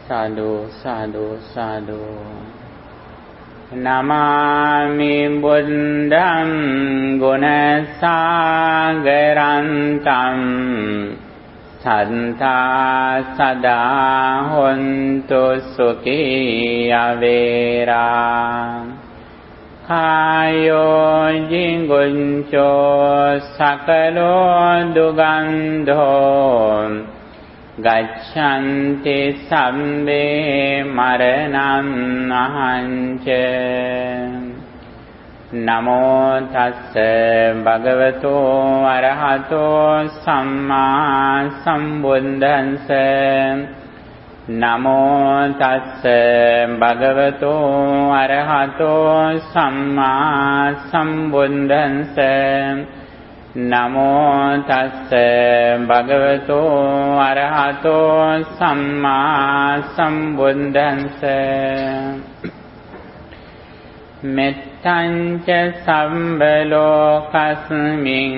Sadhu, sadhu, sadhu. Namami Buddham Gunasagarantam Santa Sada Hontu Sukhi Avera Kayo Jinguncho Sakalo Dugandho Gachanti Sabbe Maranam Ahanche Namo Tassa Bhagavato Arahato Samma Sambuddhassa Namo Tassa Bhagavato Arahato Samma Sambuddhassa Namo Tassa Bhagavato Arahato Samma Sambuddhassa Mettanca Sambalokasmin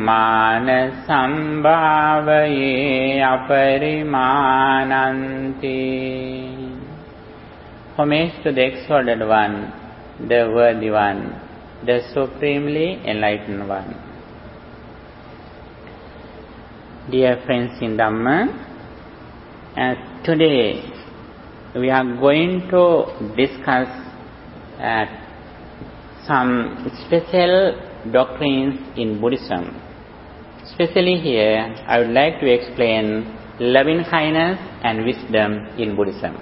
Mana Sambhavaye Aparimananti. Homage to the exalted one, the worthy one, the supremely enlightened one. Dear friends in Dhamma, today we are going to discuss some special doctrines in Buddhism. Especially here, I would like to explain loving kindness and wisdom in Buddhism.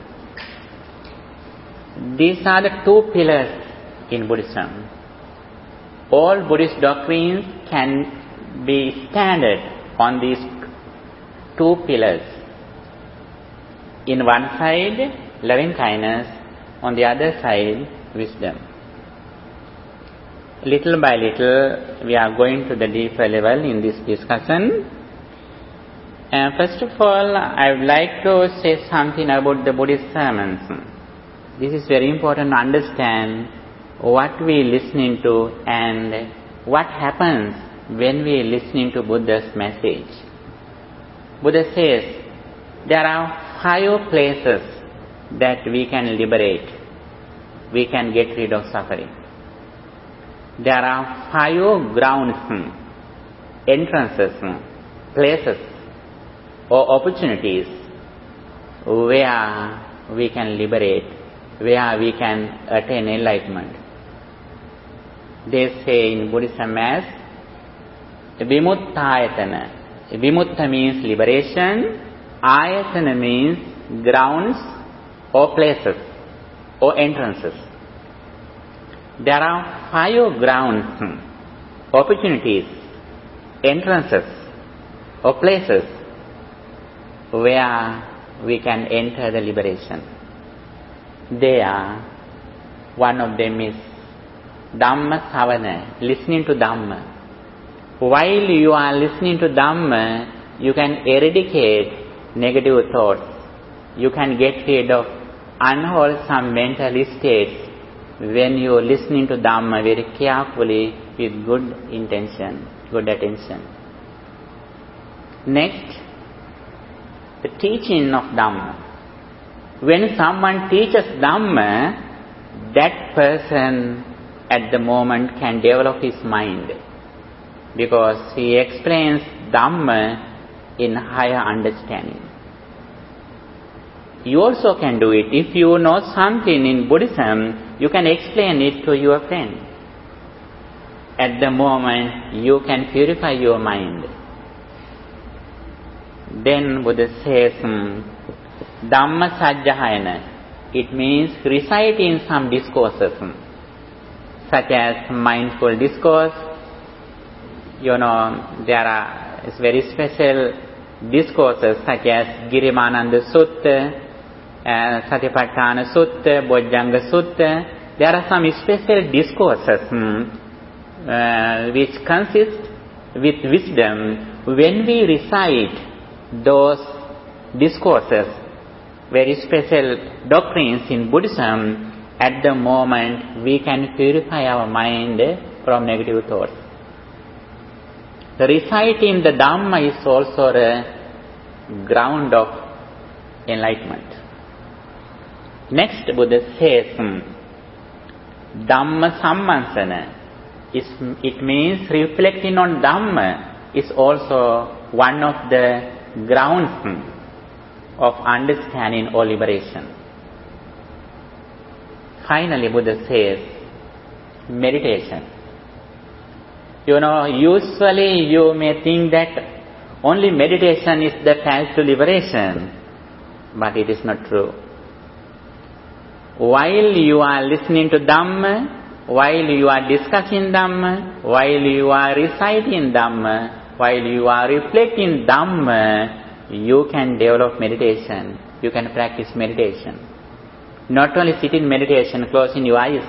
These are the two pillars in Buddhism. All Buddhist doctrines can be standard on these two pillars. In one side, loving kindness, on the other side, wisdom. Little by little, we are going to the deeper level in this discussion. First of all, I would like to say something about the Buddhist sermons. This is very important to understand what we are listening to and what happens when we are listening to Buddha's message. Buddha says, there are 5 places that we can liberate. We can get rid of suffering. There are 5 grounds, entrances, places or opportunities where we can liberate, where we can attain enlightenment. They say in Buddhism as Vimuttayatana. Vimutta means liberation, Ayatana means grounds or places or entrances. There are 5 grounds, opportunities, entrances or places where we can enter the liberation. They are, one of them is Dhamma Savana, listening to Dhamma. While you are listening to Dhamma, you can eradicate negative thoughts. You can get rid of unwholesome mental states when you are listening to Dhamma very carefully with good intention, good attention. Next, the teaching of Dhamma. When someone teaches Dhamma, that person at the moment can develop his mind, because he explains Dhamma in higher understanding. You also can do it. If you know something in Buddhism, you can explain it to your friend. At the moment, you can purify your mind. Then Buddha says, Dhamma Sajjahayana. It means reciting some discourses, such as mindful discourse. You know, there are very special discourses such as Girimananda Sutta, Satipatthana Sutta, Bojjhanga Sutta. There are some special discourses which consist with wisdom. When we recite those discourses, very special doctrines in Buddhism, at the moment we can purify our mind from negative thoughts. The reciting the Dhamma is also a ground of enlightenment. Next, Buddha says, Dhamma sammansana. It means reflecting on Dhamma is also one of the grounds of understanding or liberation. Finally, Buddha says, meditation. Usually you may think that only meditation is the path to liberation, but it is not true. While you are listening to Dhamma, while you are discussing Dhamma, while you are reciting Dhamma, while you are reflecting Dhamma, you can develop meditation. You can practice meditation. Not only sit in meditation, closing your eyes,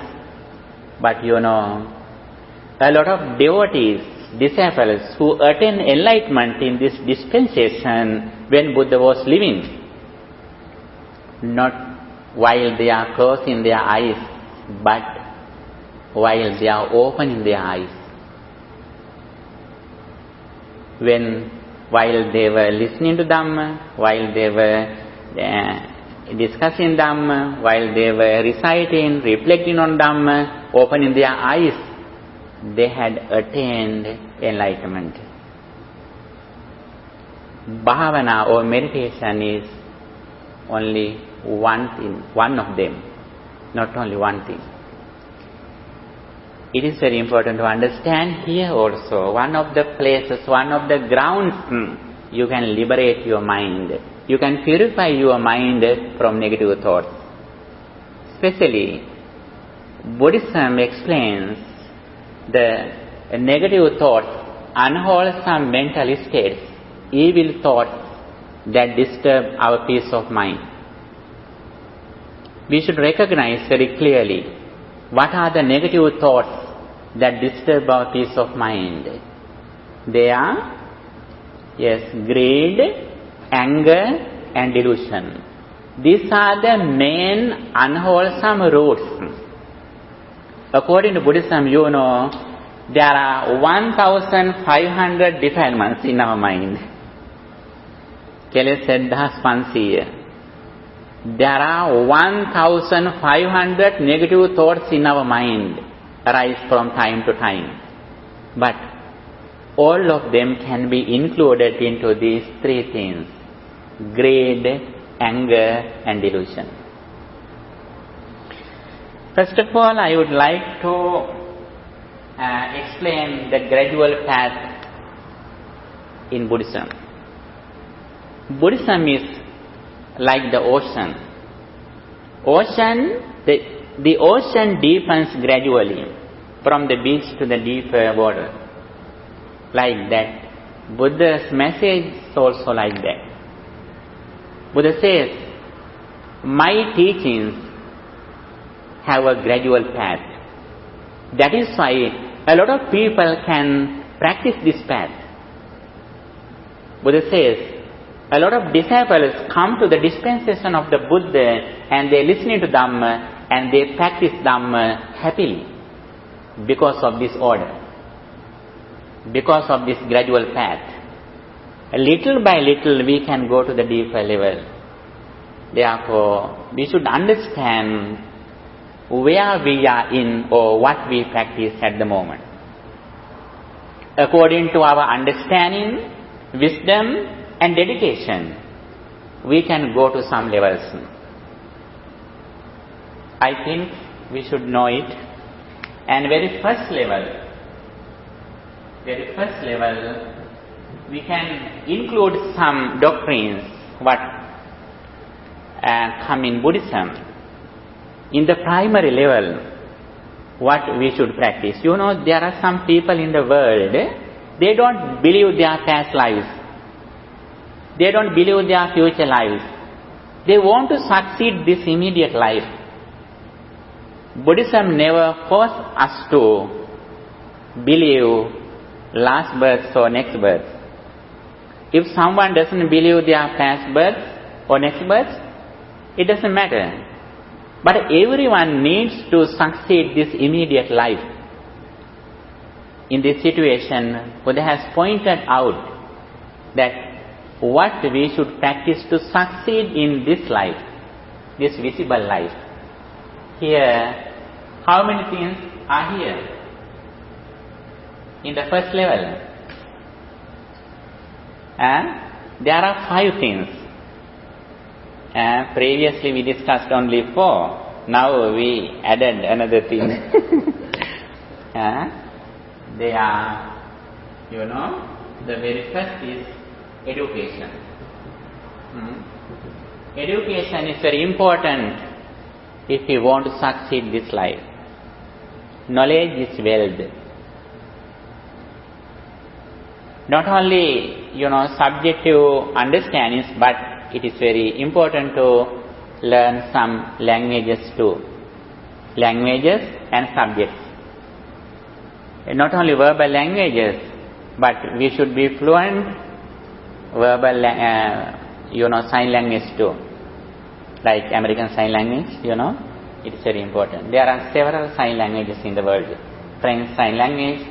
but a lot of devotees, disciples who attain enlightenment in this dispensation when Buddha was living, not while they are closing their eyes, but while they are opening their eyes. While they were listening to Dhamma, while they were discussing Dhamma, while they were reciting, reflecting on Dhamma, opening their eyes, they had attained enlightenment. Bhavana or meditation is only one thing, one of them, not only one thing. It is very important to understand here also, one of the places, one of the grounds you can liberate your mind. You can purify your mind from negative thoughts. Especially, Buddhism explains the negative thoughts, unwholesome mental states, evil thoughts that disturb our peace of mind. We should recognize very clearly what are the negative thoughts that disturb our peace of mind. They are, greed, anger and delusion. These are the main unwholesome roots. According to Buddhism, there are 1,500 defilements in our mind. Keles 1500. There are 1,500 negative thoughts in our mind arise from time to time. But all of them can be included into these three things: greed, anger and delusion. First of all, I would like to explain the gradual path in Buddhism. Buddhism is like the ocean. The ocean deepens gradually from the beach to the deeper water. Like that. Buddha's message is also like that. Buddha says, my teachings have a gradual path. That is why a lot of people can practice this path. Buddha says, a lot of disciples come to the dispensation of the Buddha and they listening to Dhamma and they practice Dhamma happily because of this order, because of this gradual path. Little by little we can go to the deeper level. Therefore, we should understand where we are in or what we practice at the moment. According to our understanding, wisdom and dedication, we can go to some levels. I think we should know it. And very first level, we can include some doctrines what come in Buddhism. In the primary level, what we should practice. There are some people in the world, they don't believe their past lives. They don't believe their future lives. They want to succeed this immediate life. Buddhism never forces us to believe last birth or next birth. If someone doesn't believe their past birth or next birth, it doesn't matter. But everyone needs to succeed this immediate life. In this situation, Buddha has pointed out that what we should practice to succeed in this life. this visible life. Here, how many things are here? In the first level, there are 5 things. Previously we discussed only 4. Now we added another thing. They are, the very first is education. Education is very important if you want to succeed this life. Knowledge is wealth. Not only, subjective understandings, but it is very important to learn some languages too. Languages and subjects. Not only verbal languages, but we should be fluent verbal, sign language too. Like American Sign Language, it is very important. There are several sign languages in the world. French Sign Language,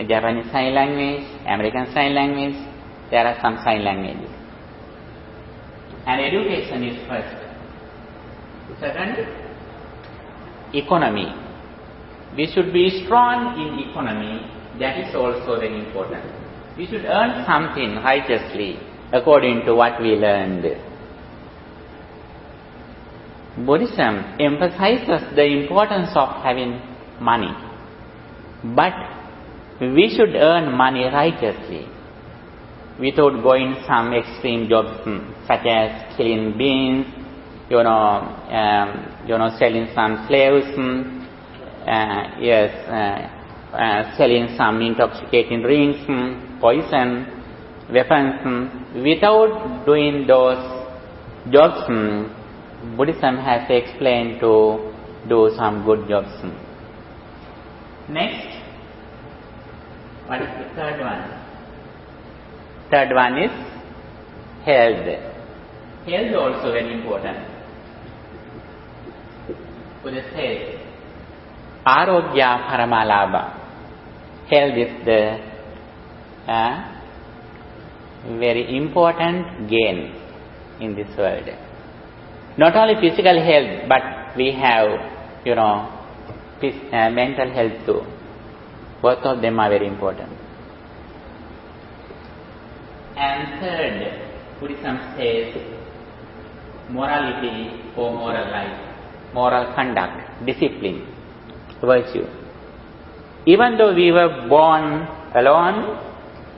Japanese Sign Language, American Sign Language. There are some sign languages. And education is first. Second, economy. We should be strong in economy. That is also very important. We should earn something righteously according to what we learned. Buddhism emphasizes the importance of having money. But we should earn money righteously, without going some extreme jobs such as killing beings, selling some slaves, selling some intoxicating drinks, poison, weapons. Without doing those jobs, Buddhism has explained to do some good jobs. Next, what is the third one? Third one is health. Health also very important. Buddha says, Arogya Paramalabha. Health is the very important gain in this world. Not only physical health, but we have, mental health too. Both of them are very important. And third, Buddhism says morality or moral life, moral conduct, discipline, virtue. Even though we were born alone,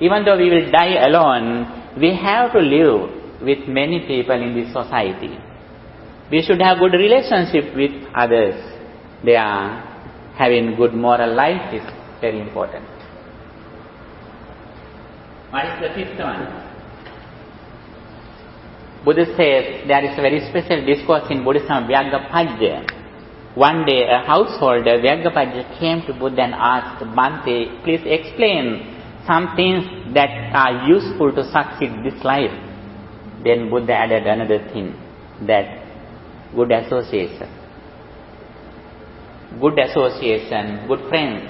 even though we will die alone, we have to live with many people in this society. We should have good relationship with others. They are having good moral life is very important. What is the fifth one? Buddha says there is a very special discourse in Buddhism, Vyagapajja. One day a householder, Vyagapajja, came to Buddha and asked, Bhante, please explain some things that are useful to succeed this life. Then Buddha added another thing, that good association. Good association, good friends.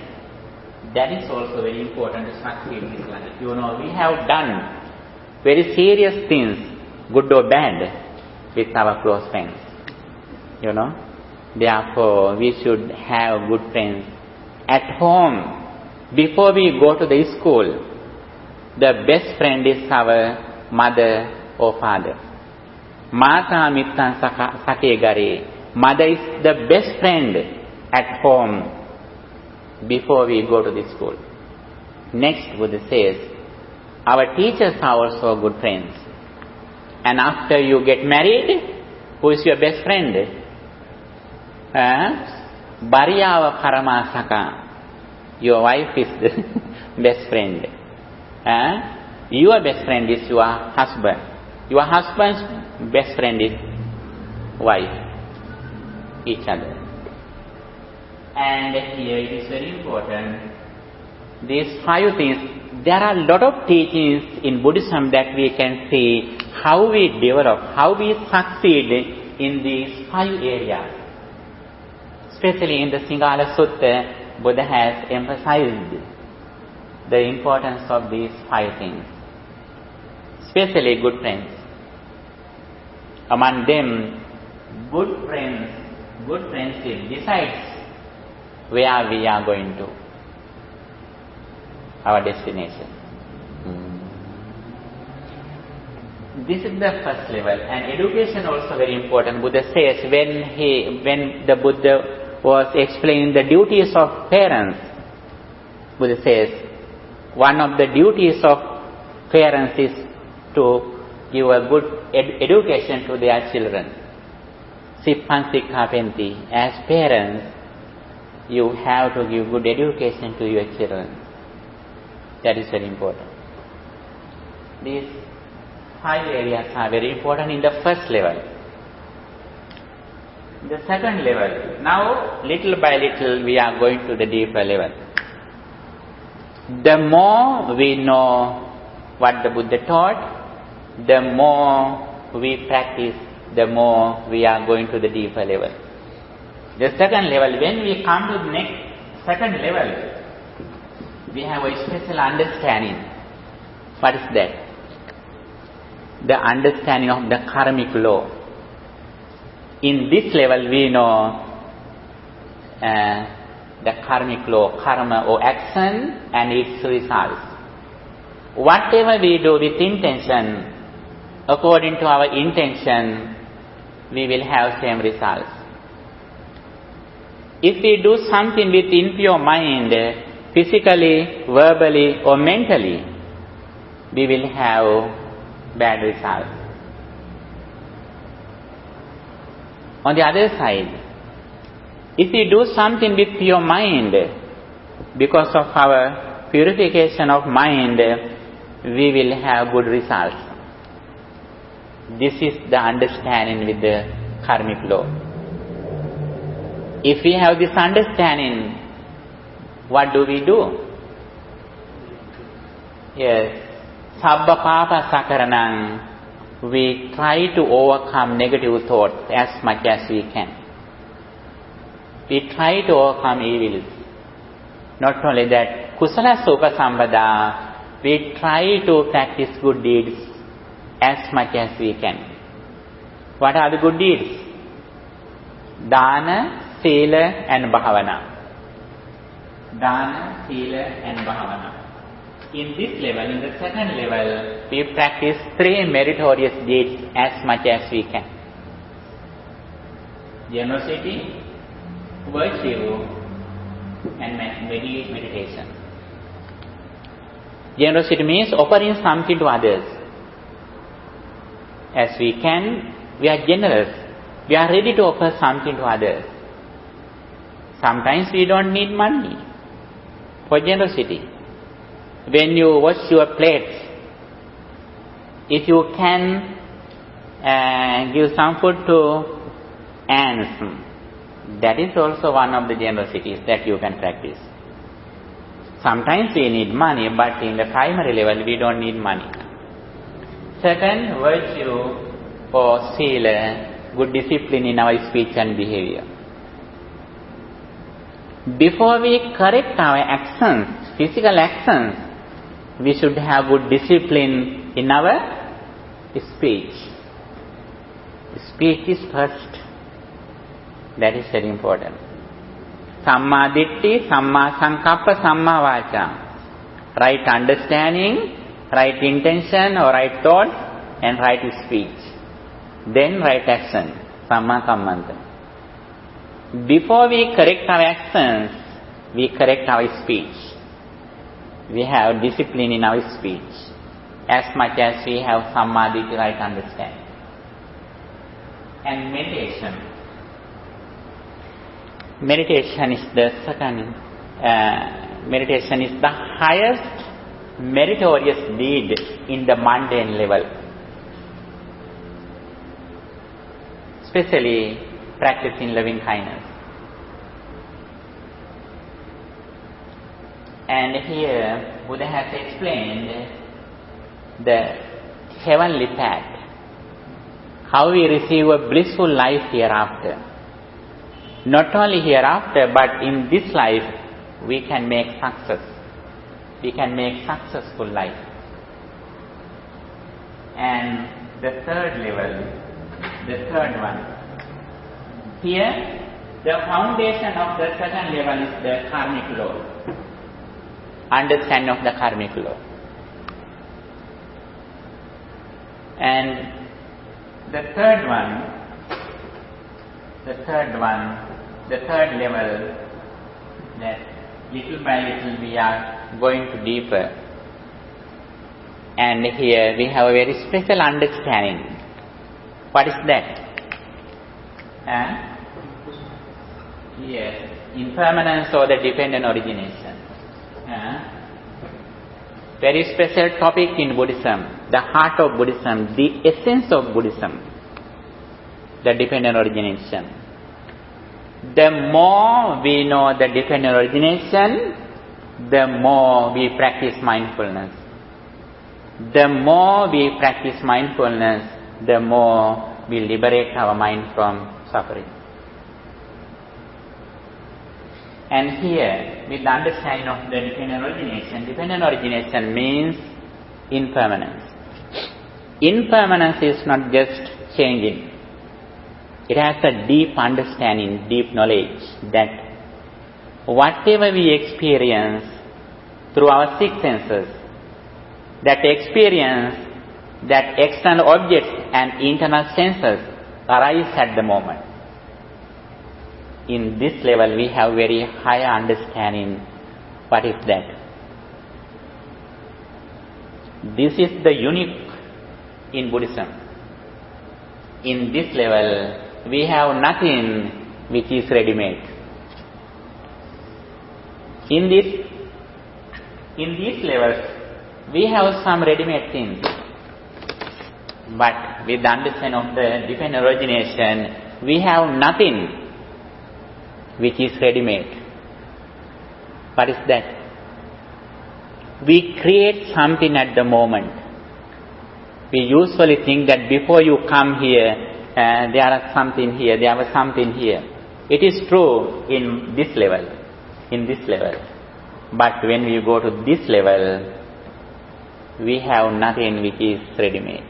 That is also very important to succeed in this life. We have done very serious things, good or bad, with our close friends. Therefore, we should have good friends. At home, before we go to the school, the best friend is our mother or father. Mata mittan sake gare. Mother is the best friend at home before we go to the school. Next, Buddha says, our teachers are also good friends. And after you get married, who is your best friend? Bharyava Paramasaka. Your wife is the best friend. Your best friend is your husband. Your husband's best friend is wife. Each other. And here it is very important. These 5 things, there are a lot of teachings in Buddhism that we can see how we develop, how we succeed in these 5 areas. Especially in the Singhala Sutta, Buddha has emphasized the importance of these 5 things. Especially good friends. among them, good friends, good friendship decides where we are going to, our destination. This is the first level, and education also very important. Buddha says when the Buddha was explaining the duties of parents, Buddha says one of the duties of parents is to give a good education to their children. Sippan sikkapenti. As parents, you have to give good education to your children. That is very important. These 5 areas are very important in the first level. The second level, now little by little we are going to the deeper level. The more we know what the Buddha taught, the more we practice, the more we are going to the deeper level. The second level, when we come to the next second level, we have a special understanding. What is that? The understanding of the karmic law. In this level we know the karmic law, karma or action and its results. Whatever we do with intention, according to our intention, we will have same results. If we do something with impure mind, physically, verbally or mentally, we will have bad results. On the other side, if we do something with pure mind, because of our purification of mind, we will have good results. This is the understanding with the karmic law. If we have this understanding, what do we do? Yes. Sabba papa sakaranang. We try to overcome negative thoughts as much as we can. We try to overcome evils. Not only that, kusala sukha sambada, we try to practice good deeds as much as we can. What are the good deeds? Dana, sila and bhavana. Dana, sila and bhavana. In this level, in the second level, we practice 3 meritorious deeds as much as we can. Generosity, virtue, and meditation. Generosity means offering something to others. As we can, we are generous. We are ready to offer something to others. Sometimes we don't need money for generosity. When you wash your plates, if you can give some food to ants, that is also one of the generosities that you can practice. Sometimes we need money, but in the primary level we don't need money. Second, virtue or sila, good discipline in our speech and behavior. Before we correct our actions, physical actions, we should have good discipline in our speech. Speech is first. That is very important. Samma ditti, samma sankappa, samma vacha. Right understanding, right intention or right thought and right speech. Then right action, samma kammanta. Before we correct our actions, we correct our speech. We have discipline in our speech as much as we have samadhi, right understanding. And meditation. Meditation is the second. Meditation is the highest meritorious deed in the mundane level. Especially practicing loving kindness. And here Buddha has explained the heavenly path, how we receive a blissful life hereafter. Not only hereafter, but in this life we can make success. We can make successful life. And the third level, the third one. Here, the foundation of the second level is the karmic law. Understanding of the karmic law. And the third level, that little by little we are going to deeper. And here we have a very special understanding. What is that? Yes, impermanence or the dependent origination. Very special topic in Buddhism, the heart of Buddhism, the essence of Buddhism, the dependent origination. The more we know the dependent origination, the more we practice mindfulness. The more we practice mindfulness, the more we liberate our mind from suffering. And here, with the understanding of the dependent origination means impermanence. Impermanence is not just changing. It has a deep understanding, deep knowledge that whatever we experience through our six senses, that experience, that external objects and internal senses arise at the moment. In this level, we have very high understanding. What is that? This is the unique in Buddhism. In this level, we have nothing which is ready-made. In these levels, we have some ready-made things. But with the understanding of the dependent origination, we have nothing which is ready-made. What is that? We create something at the moment. We usually think that before you come here, there was something here. It is true in this level. But when we go to this level, we have nothing which is ready-made.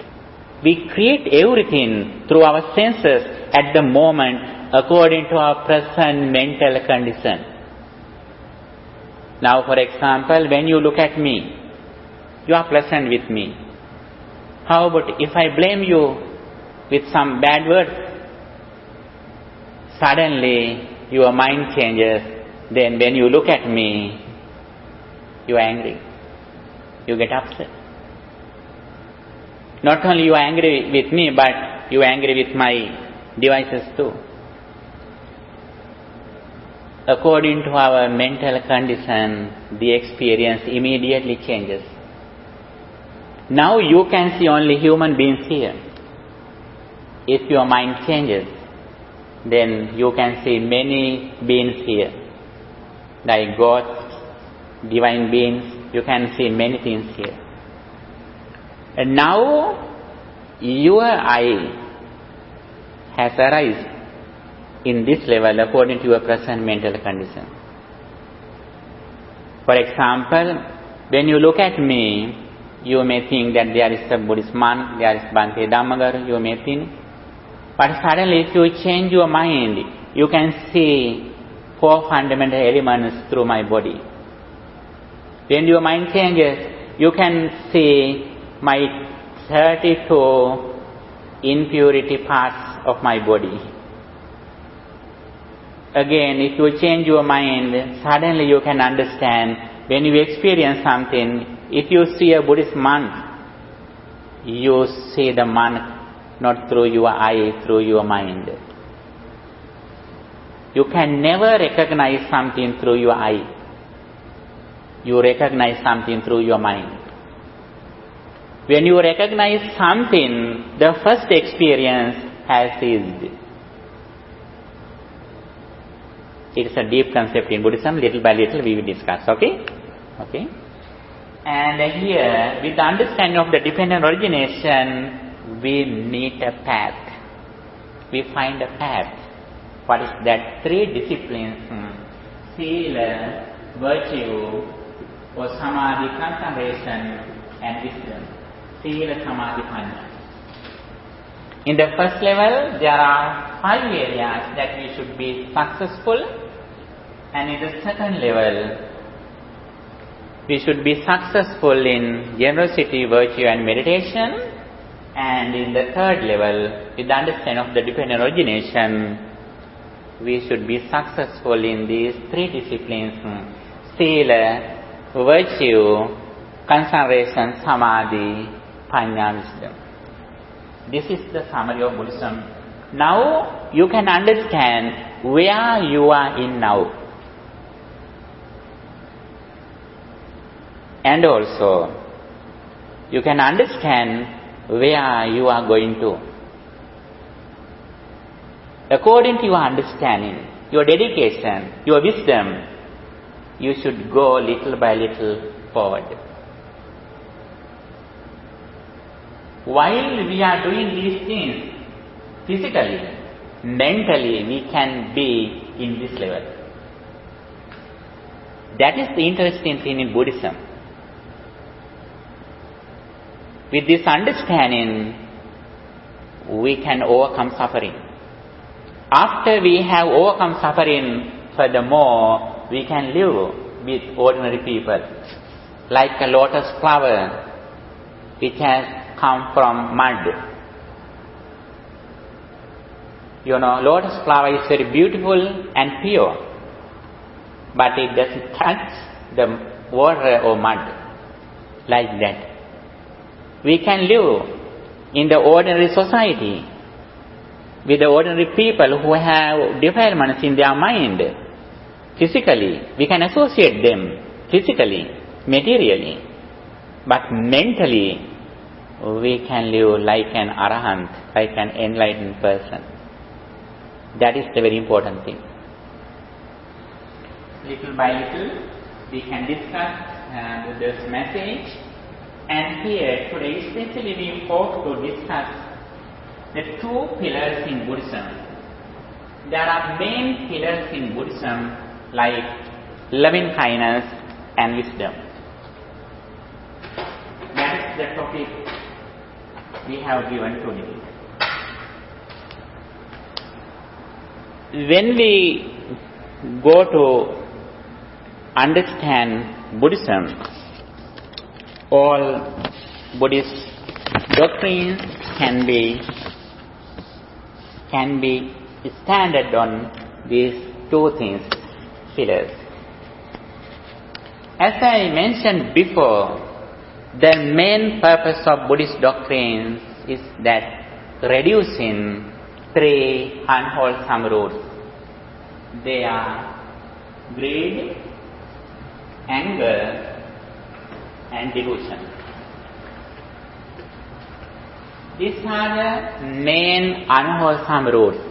We create everything through our senses at the moment according to our present mental condition. Now, for example, when you look at me, you are pleasant with me. How about if I blame you with some bad words? Suddenly, your mind changes. Then when you look at me, you are angry. You get upset. Not only you are angry with me, but you are angry with my devices too. According to our mental condition, the experience immediately changes. Now you can see only human beings here. If your mind changes, then you can see many beings here. Like ghosts, divine beings, you can see many things here. And now your eye has arisen in this level according to your present mental condition. For example, when you look at me, you may think that there is a Buddhist monk, there is Usgoda Dhammagaru, you may think. But suddenly if you change your mind, you can see 4 fundamental elements through my body. When your mind changes, you can see my 32 impurity parts of my body. Again, if you change your mind, suddenly you can understand when you experience something. If you see a Buddhist monk, you see the monk not through your eye, through your mind. You can never recognize something through your eye. You recognize something through your mind. When you recognize something, the first experience has ceased. It is a deep concept in Buddhism. Little by little we will discuss. Okay? And here, with the understanding of the dependent origination, we need a path. We find a path. What is that? 3 disciplines: Sila, virtue, or Samadhi, concentration, and wisdom. Sila, Samadhi, Panya. In the first level, there are 5 areas that we should be successful, and in the second level, we should be successful in generosity, virtue and meditation, and in the third level, with the understanding of the dependent origination, we should be successful in these 3 disciplines: Sila, virtue, concentration, samadhi, Panya, wisdom. This is the summary of Buddhism. Now you can understand where you are in now. And also, you can understand where you are going to. According to your understanding, your dedication, your wisdom, you should go little by little forward. While we are doing these things, physically, mentally, we can be in this level. That is the interesting thing in Buddhism. With this understanding, we can overcome suffering. After we have overcome suffering, furthermore, we can live with ordinary people. Like a lotus flower, which has come from mud. You know, lotus flower is very beautiful and pure, but it doesn't touch the water or mud like that. We can live in the ordinary society with the ordinary people who have defilements in their mind. Physically, we can associate them physically, materially, but mentally, we can live like an arahant, like an enlightened person. That is the very important thing. Little by little, we can discuss Buddha's message. And here, today especially, we hope to discuss the 2 pillars in Buddhism. There are main pillars in Buddhism like loving kindness and wisdom. That is the topic we have given today. When we go to understand Buddhism, all Buddhist doctrines can be standard on these 2 things, pillars. As I mentioned before, the main purpose of Buddhist doctrines is that reducing 3 unwholesome roots. They are greed, anger, and delusion. These are the main unwholesome roots.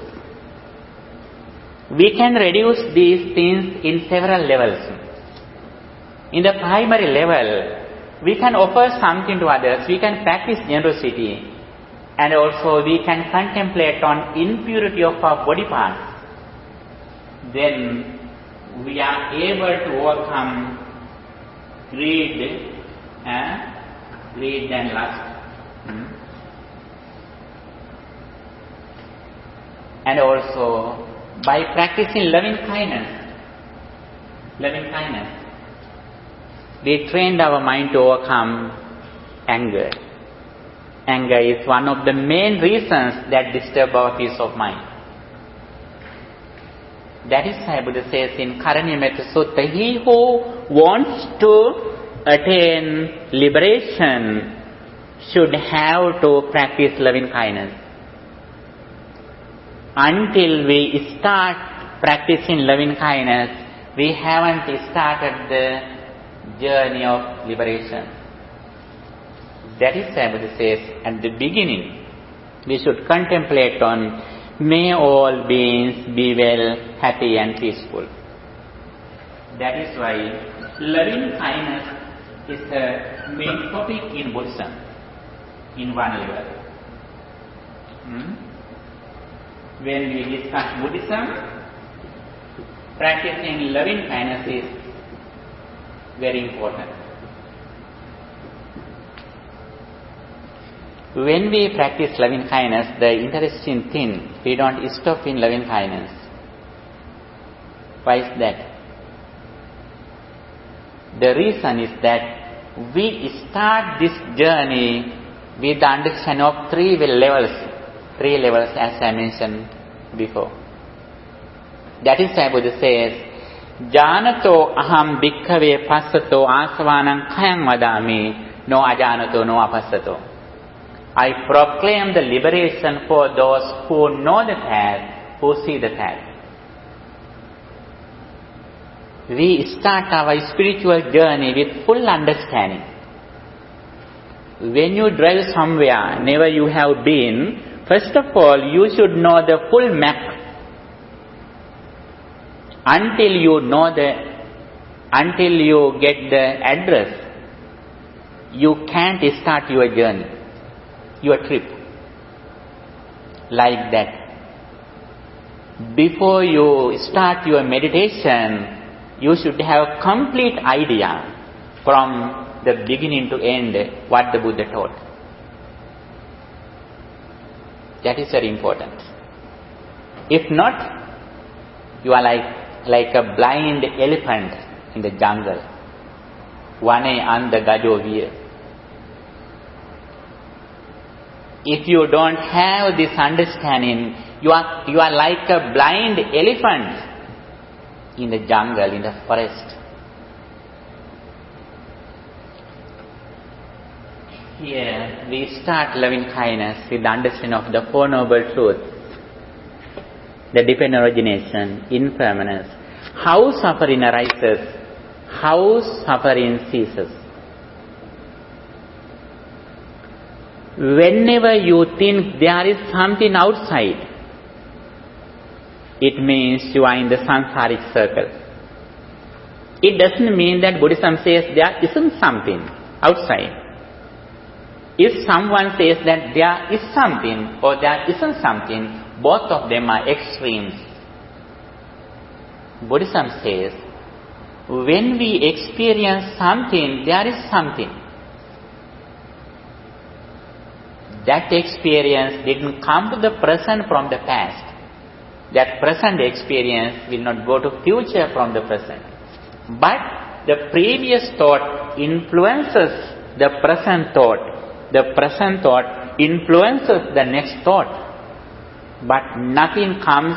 We can reduce these things in several levels. In the primary level, we can offer something to others, we can practice generosity, and also we can contemplate on impurity of our body parts. Then we are able to overcome greed and lust. And also by practicing loving kindness, we trained our mind to overcome anger. Anger is one of the main reasons that disturb our peace of mind. That is why Buddha says in Karaniyamettha Sutta, he who wants to attain liberation should have to practice loving kindness. Until we start practicing loving kindness, we haven't started the journey of liberation. That is why Buddha says at the beginning, we should contemplate on, may all beings be well, happy and peaceful. That is why loving kindness is the main topic in Buddhism, in one level. When we discuss Buddhism, practicing loving kindness is very important. When we practice loving kindness, the interesting thing, we don't stop in loving kindness. Why is that? The reason is that we start this journey with the understanding of three levels as I mentioned before. That is why Buddha says, Janato aham bhikkhave passato asavanam khayam vadami no ajanato no apassato. I proclaim the liberation for those who know the path, who see the path. We start our spiritual journey with full understanding. When you drive somewhere, never you have been, first of all, you should know the full map. Until you get the address, you can't start your journey, your trip. Like that. Before you start your meditation, you should have complete idea from the beginning to end what the Buddha taught. That is very important. If not, you are like a blind elephant in the jungle. Vane anda gajo viya. If you don't have this understanding, you are like a blind elephant in the jungle, in the forest. Here we start loving kindness with the understanding of the Four Noble Truths, the dependent origination, impermanence, how suffering arises, how suffering ceases. Whenever you think there is something outside, it means you are in the samsaric circle. It doesn't mean that Buddhism says there isn't something outside. If someone says that there is something or there isn't something, both of them are extremes. Buddhism says, when we experience something, there is something. That experience didn't come to the present from the past. That present experience will not go to future from the present. But the previous thought influences the present thought. The present thought influences the next thought. But nothing comes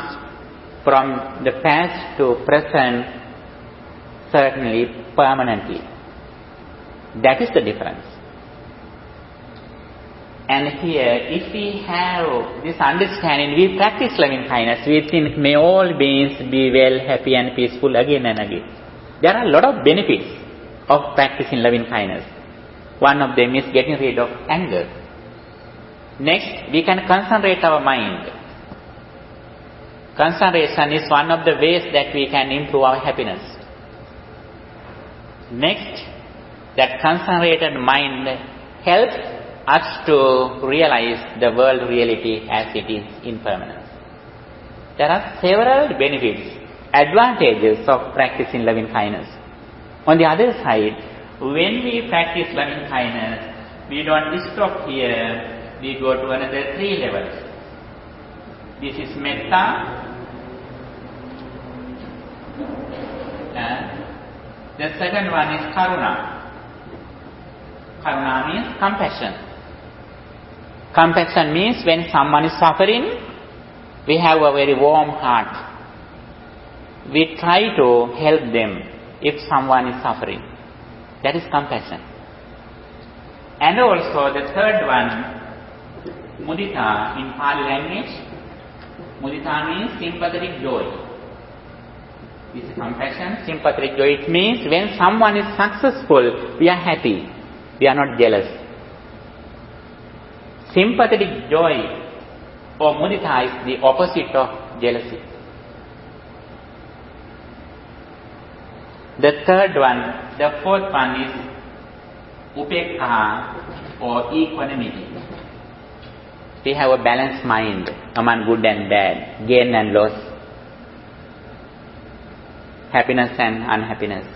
from the past to present certainly permanently. That is the difference. And here, if we have this understanding, we practice loving kindness, we think may all beings be well, happy and peaceful again and again. There are a lot of benefits of practicing loving kindness. One of them is getting rid of anger. Next, we can concentrate our mind. Concentration is one of the ways that we can improve our happiness. Next, that concentrated mind helps us to realize the world reality as it is impermanence. There are several benefits, advantages of practicing loving kindness. On the other side, when we practice loving kindness, we don't stop here, we go to another three levels. This is metta. The second one is karuna. Karuna means compassion. Compassion means when someone is suffering, we have a very warm heart. We try to help them if someone is suffering. That is compassion. And also the third one, mudita in Pali language. Mudita means sympathetic joy. This is compassion, sympathetic joy. It means when someone is successful, we are happy. We are not jealous. Sympathetic joy or mudita is the opposite of jealousy. The third one, the fourth one is upekha or equanimity. We have a balanced mind among good and bad, gain and loss, happiness and unhappiness.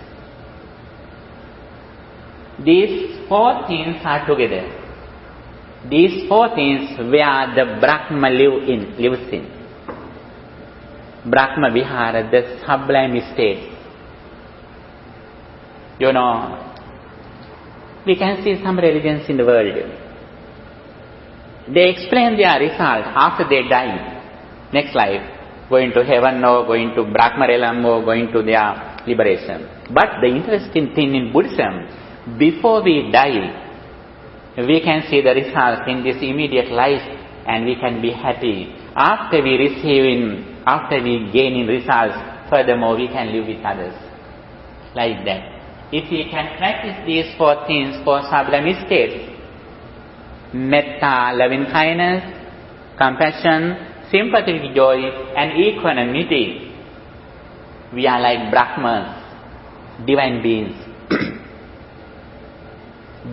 These four things are together. These four things where the Brahma lives in. Brahma Vihara, the sublime state. You know, we can see some religions in the world. They explain their result after they die. Next life, going to heaven or going to Brahma realm or going to their liberation. But the interesting thing in Buddhism, before we die, we can see the results in this immediate life and we can be happy. After we gain in results, furthermore we can live with others. Like that. If we can practice these four things for sublime states, metta, loving kindness, compassion, sympathetic joy, and equanimity, we are like Brahmas, divine beings,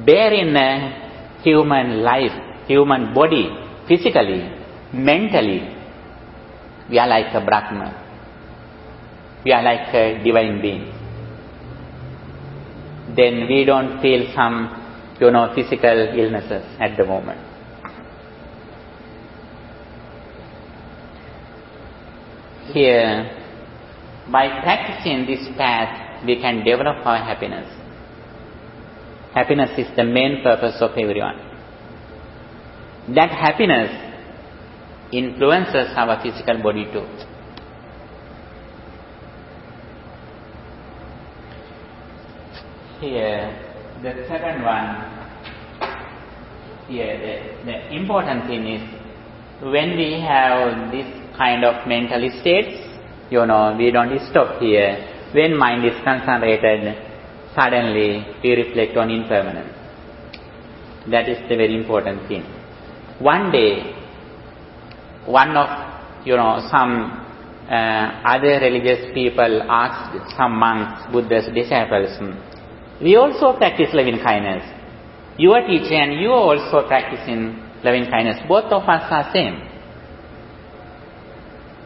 bearing a human life, human body, physically, mentally. We are like a Brahma. We are like a divine being. Then we don't feel some, physical illnesses at the moment. Here, by practicing this path, we can develop our happiness. Happiness is the main purpose of everyone. That happiness influences our physical body too. Here, the second one, the important thing is, when we have this kind of mental states, we don't stop here. When mind is concentrated, suddenly we reflect on impermanence. That is the very important thing. One day, one of, some other religious people asked some monks, Buddha's disciples, we also practice loving kindness. Your teacher and you are also practicing loving kindness. Both of us are same.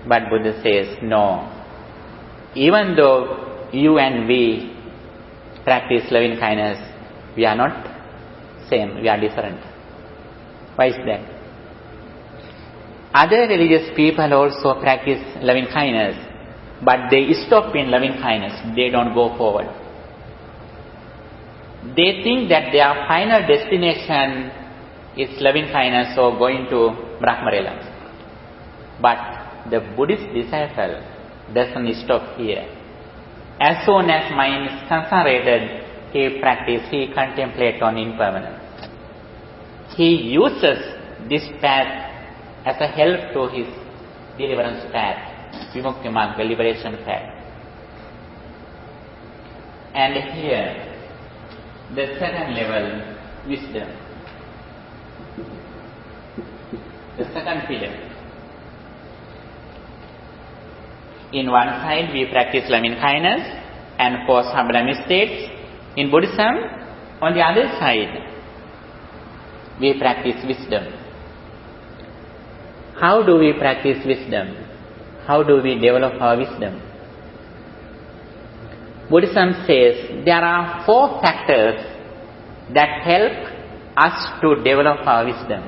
But Buddha says, no. Even though you and we practice loving kindness, we are not same, we are different. Why is that? Other religious people also practice loving kindness, but they stop in loving kindness. They don't go forward. They think that their final destination is loving kindness or going to Brahma realm. But the Buddhist disciple doesn't stop here. As soon as mind is concentrated, he contemplates on impermanence. He uses this path as a help to his deliverance path, Vimukti Marga, liberation path. And here, the second level, wisdom. The second pillar. In one side, we practice loving kindness and for sublime states. In Buddhism, on the other side, we practice wisdom. How do we practice wisdom? How do we develop our wisdom? Buddhism says there are four factors that help us to develop our wisdom.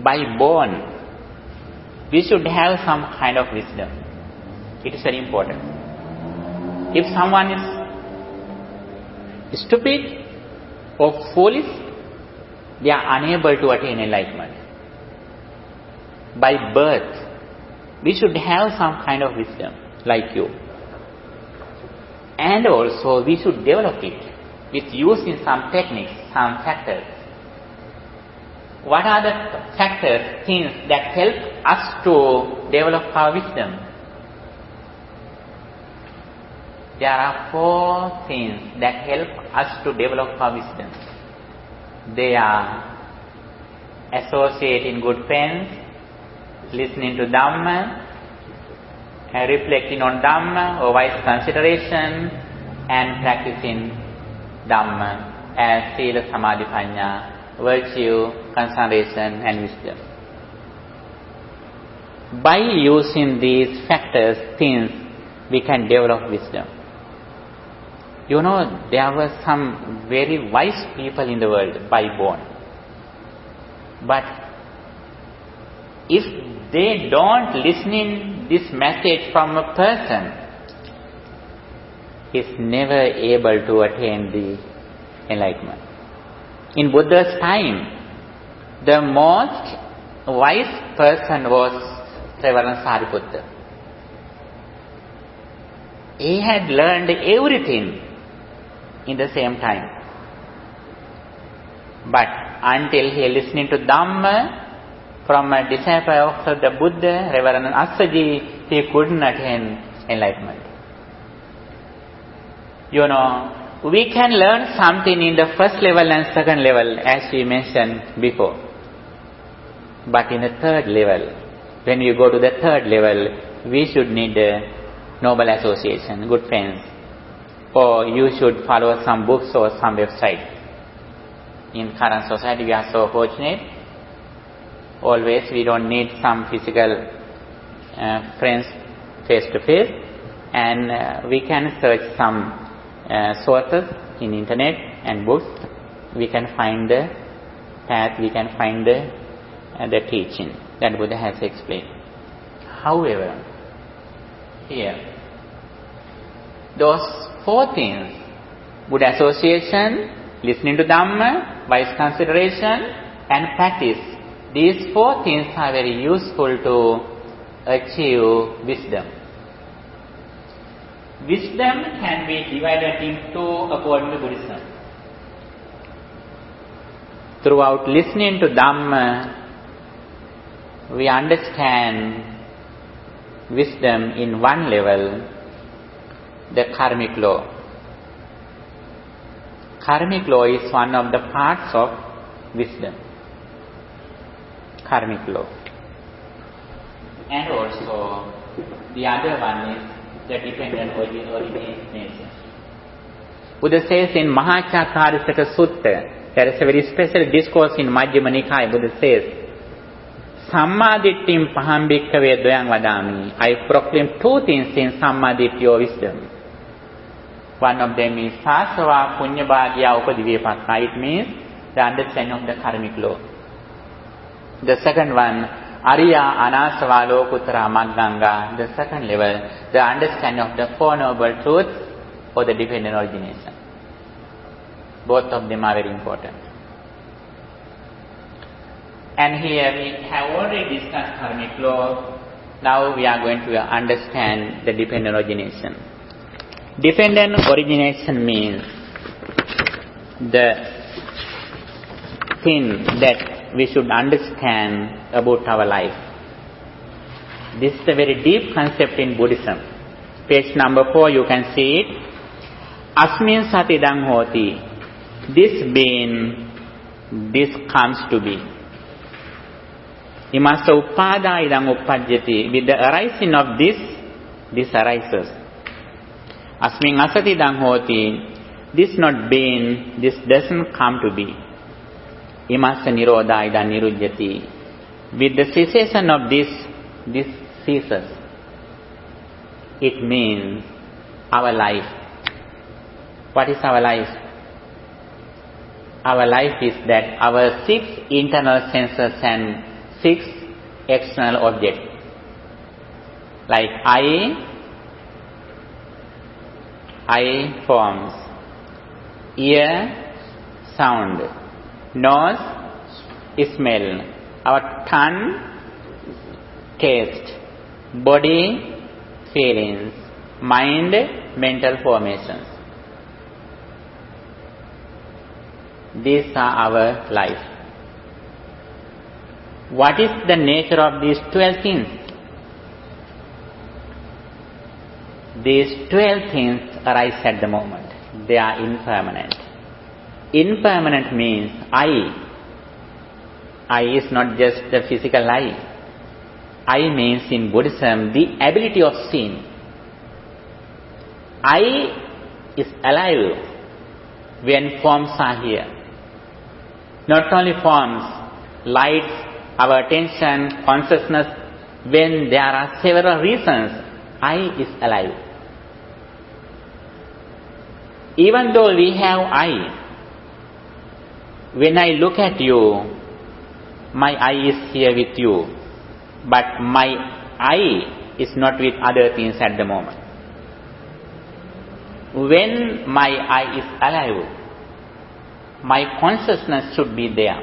By born, we should have some kind of wisdom. It is very important. If someone is stupid or foolish, they are unable to attain enlightenment. By birth, we should have some kind of wisdom, like you. And also, we should develop it with using some techniques, some factors. What are the factors, things that help us to develop our wisdom? There are four things that help us to develop our wisdom. They are associating good friends, listening to Dhamma, reflecting on Dhamma or wise consideration, and practicing Dhamma as Sila, Samadhi, Panya, virtue, concentration and wisdom. By using these factors, things, we can develop wisdom. You know, there were some very wise people in the world by born. But if they don't listen in this message from a person, is never able to attain the enlightenment. In Buddha's time, the most wise person was Reverend Sariputta. He had learned everything in the same time. But until he listening to Dhamma from a disciple of the Buddha, Reverend Assaji, he couldn't attain enlightenment. You know, we can learn something in the first level and second level, as we mentioned before. But in the third level, when we go to the third level, we should need a noble association, good friends. Or you should follow some books or some website. In current society, we are so fortunate. Always we don't need some physical friends face to face. And we can search some sources in internet and books. We can find the path, we can find the teaching that Buddha has explained. However, here, those four things, good association, listening to Dhamma, wise consideration, and practice, these four things are very useful to achieve wisdom. Wisdom can be divided into according to Buddhism. Throughout listening to Dhamma, we understand wisdom in one level, the karmic law. Karmic law is one of the parts of wisdom. Karmic law. And also, the other one is the dependent origination. Buddha says in Mahachakarasaka Sutta, there is a very special discourse in Majjhima Nikaya. Buddha says, Sammadittim paham bhikkhave dvayang vadami. I proclaim two things in Sammaditthi or wisdom. One of them is Sasava Punyabhagya Upadivipakka. It means the understanding of the karmic law. The second one, Ariya Anasava Lokutara Magganga, the second level, the understanding of the Four Noble Truths or the dependent origination. Both of them are very important. And here we have already discussed karmic law. Now we are going to understand the dependent origination. Dependent origination means the thing that we should understand about our life. This is a very deep concept in Buddhism. Page number 4, you can see it. Asmin sati dang hoti. This being, this comes to be. Imasa uppada idang uppajjati. With the arising of this, this arises. Asmin asati dang hoti. This not being, this doesn't come to be. Imasa nirodha idang nirujjati. With the cessation of this, this ceases. It means our life. What is our life? Our life is that our 6 internal senses and 6 external objects. Like eye forms, ear, sound, nose, smell, our tongue, taste, body, feelings, mind, mental formations. These are our life. What is the nature of these 12 things? These 12 things arise at the moment. They are impermanent. Impermanent means eye. Eye is not just the physical eye. Eye means in Buddhism the ability of seeing. Eye is alive when forms are here. Not only forms, lights, our attention, consciousness, when there are several reasons, eye is alive. Even though we have eye, when I look at you, my eye is here with you, but my eye is not with other things at the moment. When my eye is alive, my consciousness should be there.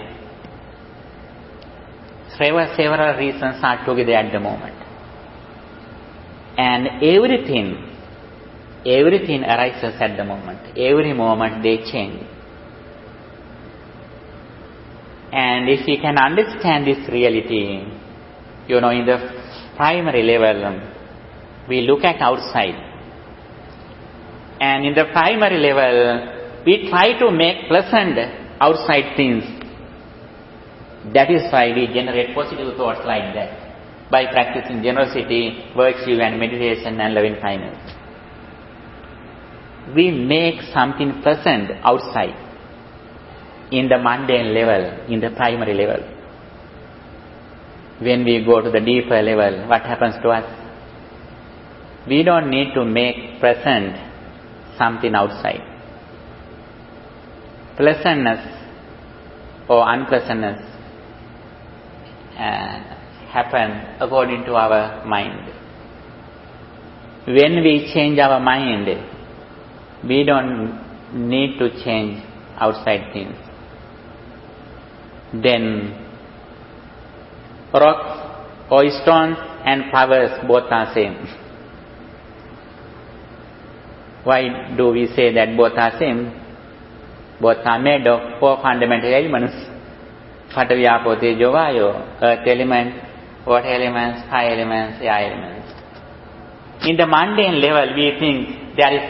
Several reasons are together at the moment. And everything arises at the moment. Every moment they change. And if we can understand this reality, in the primary level, we look at outside. And in the primary level, we try to make pleasant outside things. That is why we generate positive thoughts like that, by practicing generosity, virtue and meditation and loving kindness. We make something pleasant outside, in the mundane level, in the primary level. When we go to the deeper level, what happens to us? We don't need to make pleasant something outside. Pleasantness or unpleasantness happen according to our mind. When we change our mind, we don't need to change outside things. Then rocks or stones and flowers both are same. Why do we say that both are same? Both are made of 4 fundamental elements. Patavi, Apo, Tejo, Vayo, earth element, water elements, fire elements, air elements. In the mundane level, we think there is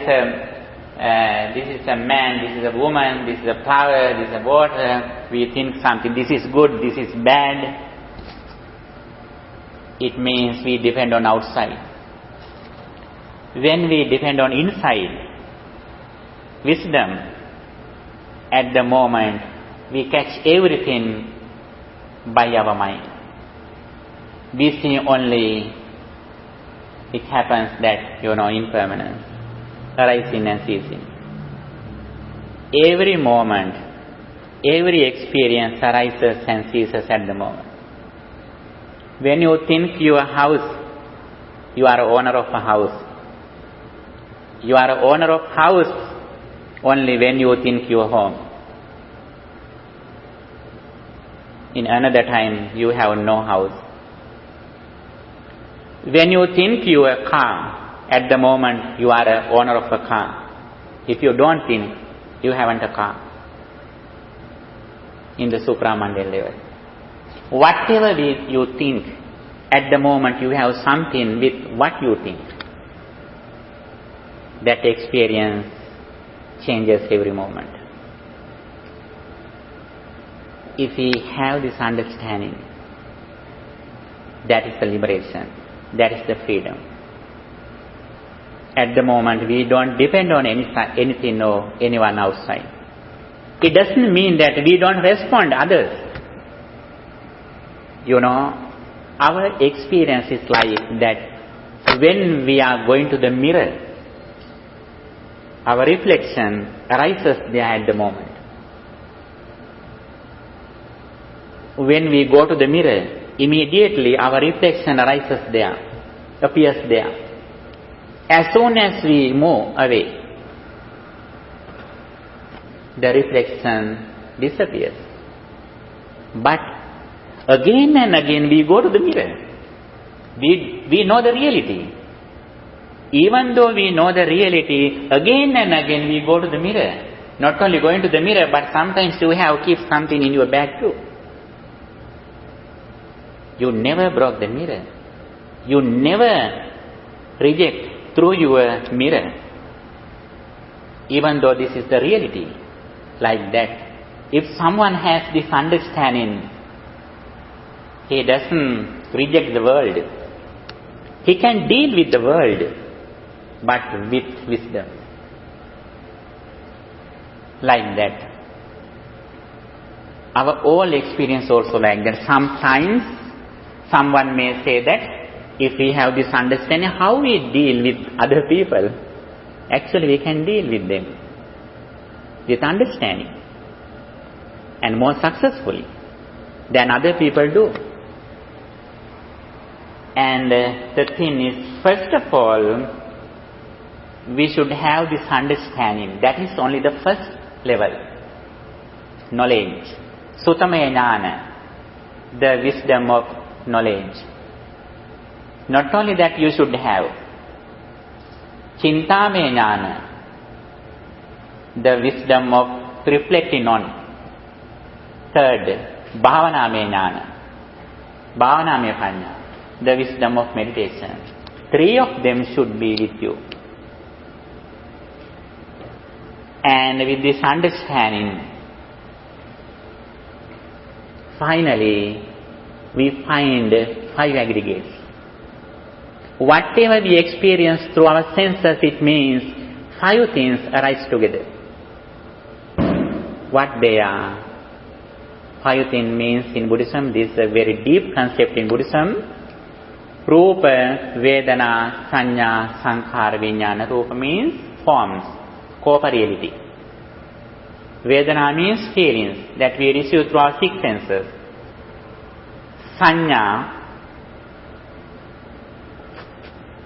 this is a man, this is a woman, this is a flower, this is a water. We think something, this is good, this is bad. It means we depend on outside. When we depend on inside, wisdom, at the moment, we catch everything by our mind. We see only, it happens that, impermanence, arising and ceasing. Every moment, every experience arises and ceases at the moment. When you think your house, you are owner of a house. You are owner of house only when you think your home. In another time, you have no house. When you think you are a car, at the moment you are an owner of a car. If you don't think, you haven't a car. In the supramundane level. Whatever you think, at the moment you have something with what you think. That experience changes every moment. If we have this understanding, that is the liberation, that is the freedom. At the moment, we don't depend on anything or anyone outside. It doesn't mean that we don't respond to others. Our experience is like that when we are going to the mirror, our reflection arises there at the moment. When we go to the mirror, immediately our reflection arises there, appears there. As soon as we move away, the reflection disappears. But again and again we go to the mirror. We know the reality. Even though we know the reality, again and again we go to the mirror. Not only going to the mirror, but sometimes you have keep something in your bag too. You never broke the mirror. You never reject through your mirror. Even though this is the reality. Like that. If someone has this understanding, he doesn't reject the world. He can deal with the world, but with wisdom. Like that. Our whole experience also like that. Sometimes someone may say that if we have this understanding, how we deal with other people, actually we can deal with them. with understanding and more successfully than other people do. And the thing is, first of all, we should have this understanding. That is only the first level. Knowledge. Sutamaya jnana, the wisdom of knowledge. Not only that you should have. Chintamaya jnana, the wisdom of reflecting on. Third, bhavanamaya jnana, bhavanamaya panya, the wisdom of meditation. 3 of them should be with you. And with this understanding, finally, we find 5 aggregates. Whatever we experience through our senses, it means 5 things arise together. What they are? 5 things means in Buddhism, this is a very deep concept in Buddhism. Rupa, Vedana, Sanya, Sankhara, Vijnana. Rupa means forms, corporeality. Vedana means feelings that we receive through our 6 senses. Sanya,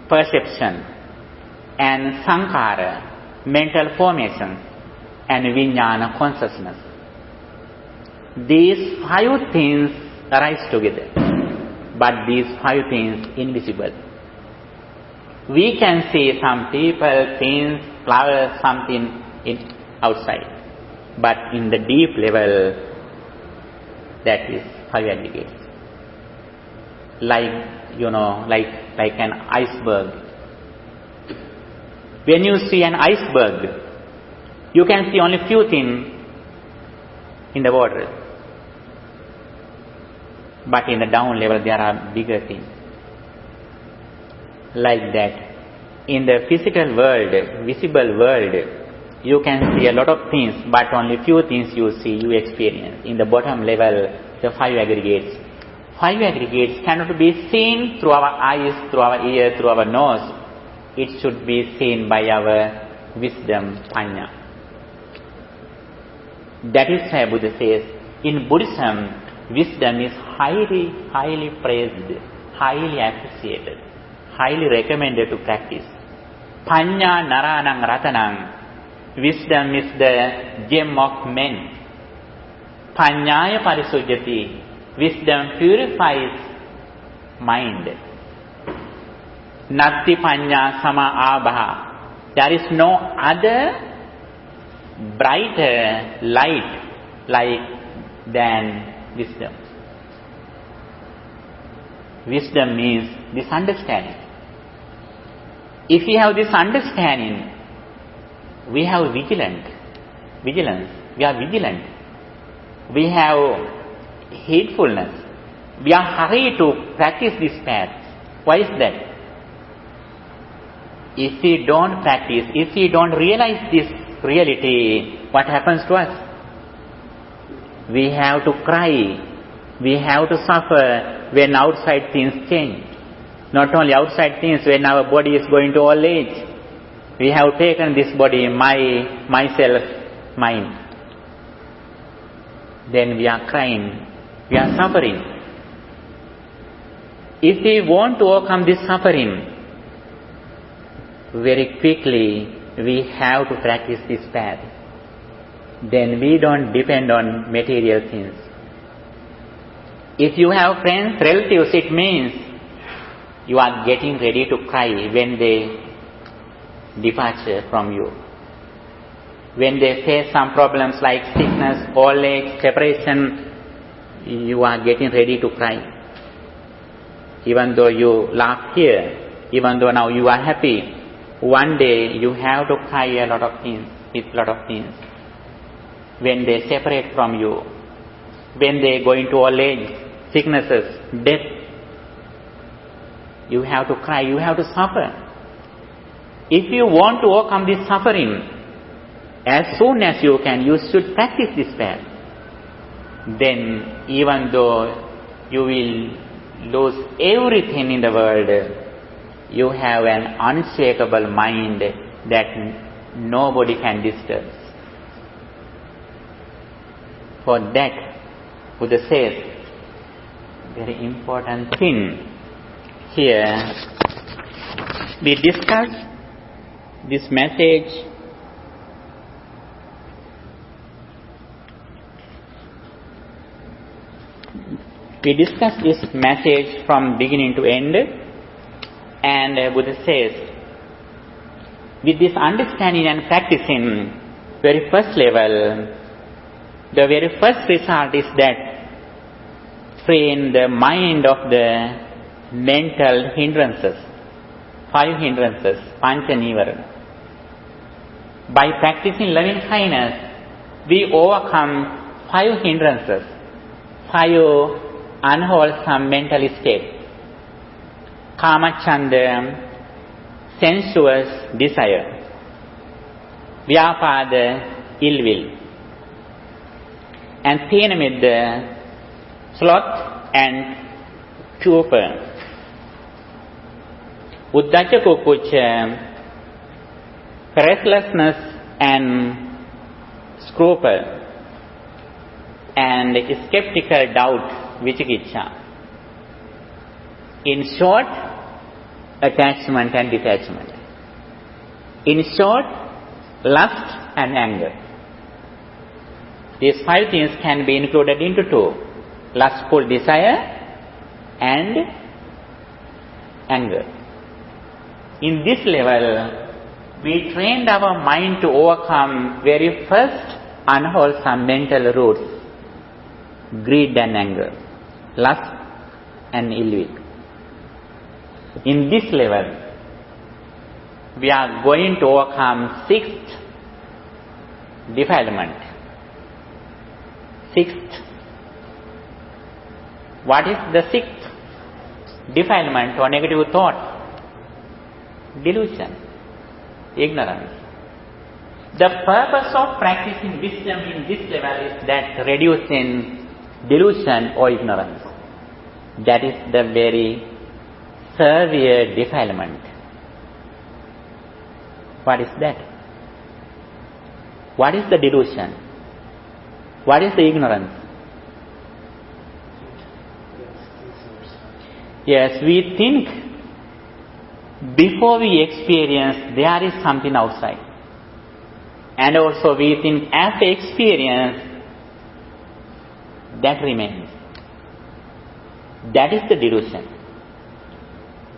perception. And Sankhara, mental formation. And Vijnana, consciousness. These 5 things arise together. But these 5 things invisible. We can see some people, things, flowers, something outside. But in the deep level, that is 5 aggregates. Like an iceberg. When you see an iceberg, you can see only few things in the water. But in the down level, there are bigger things. Like that. In the physical world, visible world, you can see a lot of things, but only few things you see, you experience. In the bottom level, the 5 aggregates. 5 aggregates cannot be seen through our eyes, through our ear, through our nose. It should be seen by our wisdom, panya. That is why Buddha says, in Buddhism, wisdom is highly, highly praised, highly appreciated, highly recommended to practice. Panya naranang ratanang. Wisdom is the gem of men. Panyaya parisujjati. Wisdom purifies mind. Natti panya sama abha. There is no other brighter light than wisdom. Wisdom means this understanding. If we have this understanding, we have vigilance. We are vigilant. We have heedfulness. We are hurried to practice this path. Why is that? If we don't practice, if we don't realize this reality, what happens to us? We have to cry. We have to suffer when outside things change. Not only outside things, when our body is going to old age. We have taken this body, myself, mine. Then we are crying. We are suffering. If we want to overcome this suffering, very quickly we have to practice this path. Then we don't depend on material things. If you have friends, relatives, it means you are getting ready to cry when they depart from you. When they face some problems like sickness, old age, separation, you are getting ready to cry. Even though you laugh here, even though now you are happy, one day you have to cry a lot of things, with lot of things. When they separate from you, when they go into old age, sicknesses, death, you have to cry, you have to suffer. If you want to overcome this suffering, as soon as you can, you should practice this path. Then, even though you will lose everything in the world, you have an unshakable mind that nobody can disturb. For that, Buddha says, very important thing. Here, we discuss this message from beginning to end, and Buddha says, with this understanding and practicing, very first level, the very first result is that train the mind of the mental hindrances, 5 hindrances, pancha nivara. By practicing loving kindness, we overcome 5 hindrances, 5 unwholesome mental states. Kamachanda, sensuous desire. Vyapada, ill will. And Thenamidda, sloth and stupor. Uddhacha kukucha, restlessness and scruple. And skeptical doubt, vicikiccha. In short, attachment and detachment. In short, lust and anger. These 5 things can be included into 2. Lustful desire and anger. In this level, we trained our mind to overcome very first unwholesome mental roots, greed and anger, lust and ill will. In this level, we are going to overcome 6th defilement. 6th. What is the 6th defilement or negative thought? Delusion, ignorance. The purpose of practicing wisdom in this level is that reducing delusion or ignorance. That is the very severe defilement. What is that? What is the delusion? What is the ignorance? Yes, we think before we experience there is something outside. And also we think after experience that remains. That is the delusion.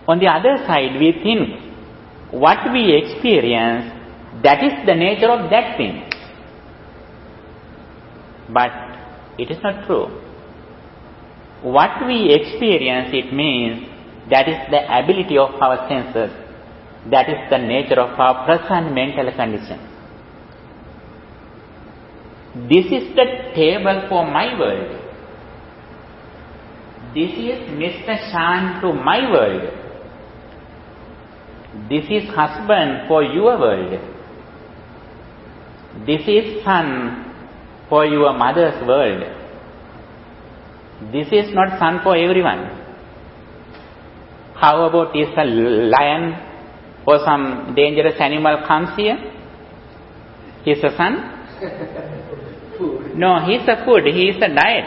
On the other side, we think what we experience, that is the nature of that thing. But it is not true. What we experience, it means that is the ability of our senses. That is the nature of our present mental condition. This is the table for my world. This is Mr. Shan to my world. This is husband for your world. This is son for your mother's world. This is not son for everyone. How about if a lion or some dangerous animal comes here? He's a son? No, he's a food. He is a diet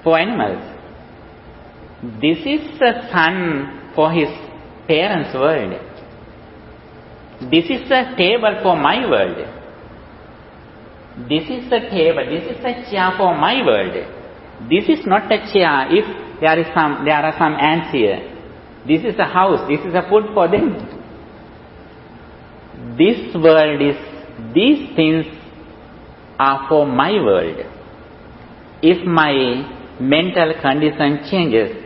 for animals. This is a son for his parents' world. This is a table for my world. This is a table, this is a chair for my world. This is not a chair if there are some ants here. This is a house, this is a food for them. This world is, these things are for my world. If my mental condition changes,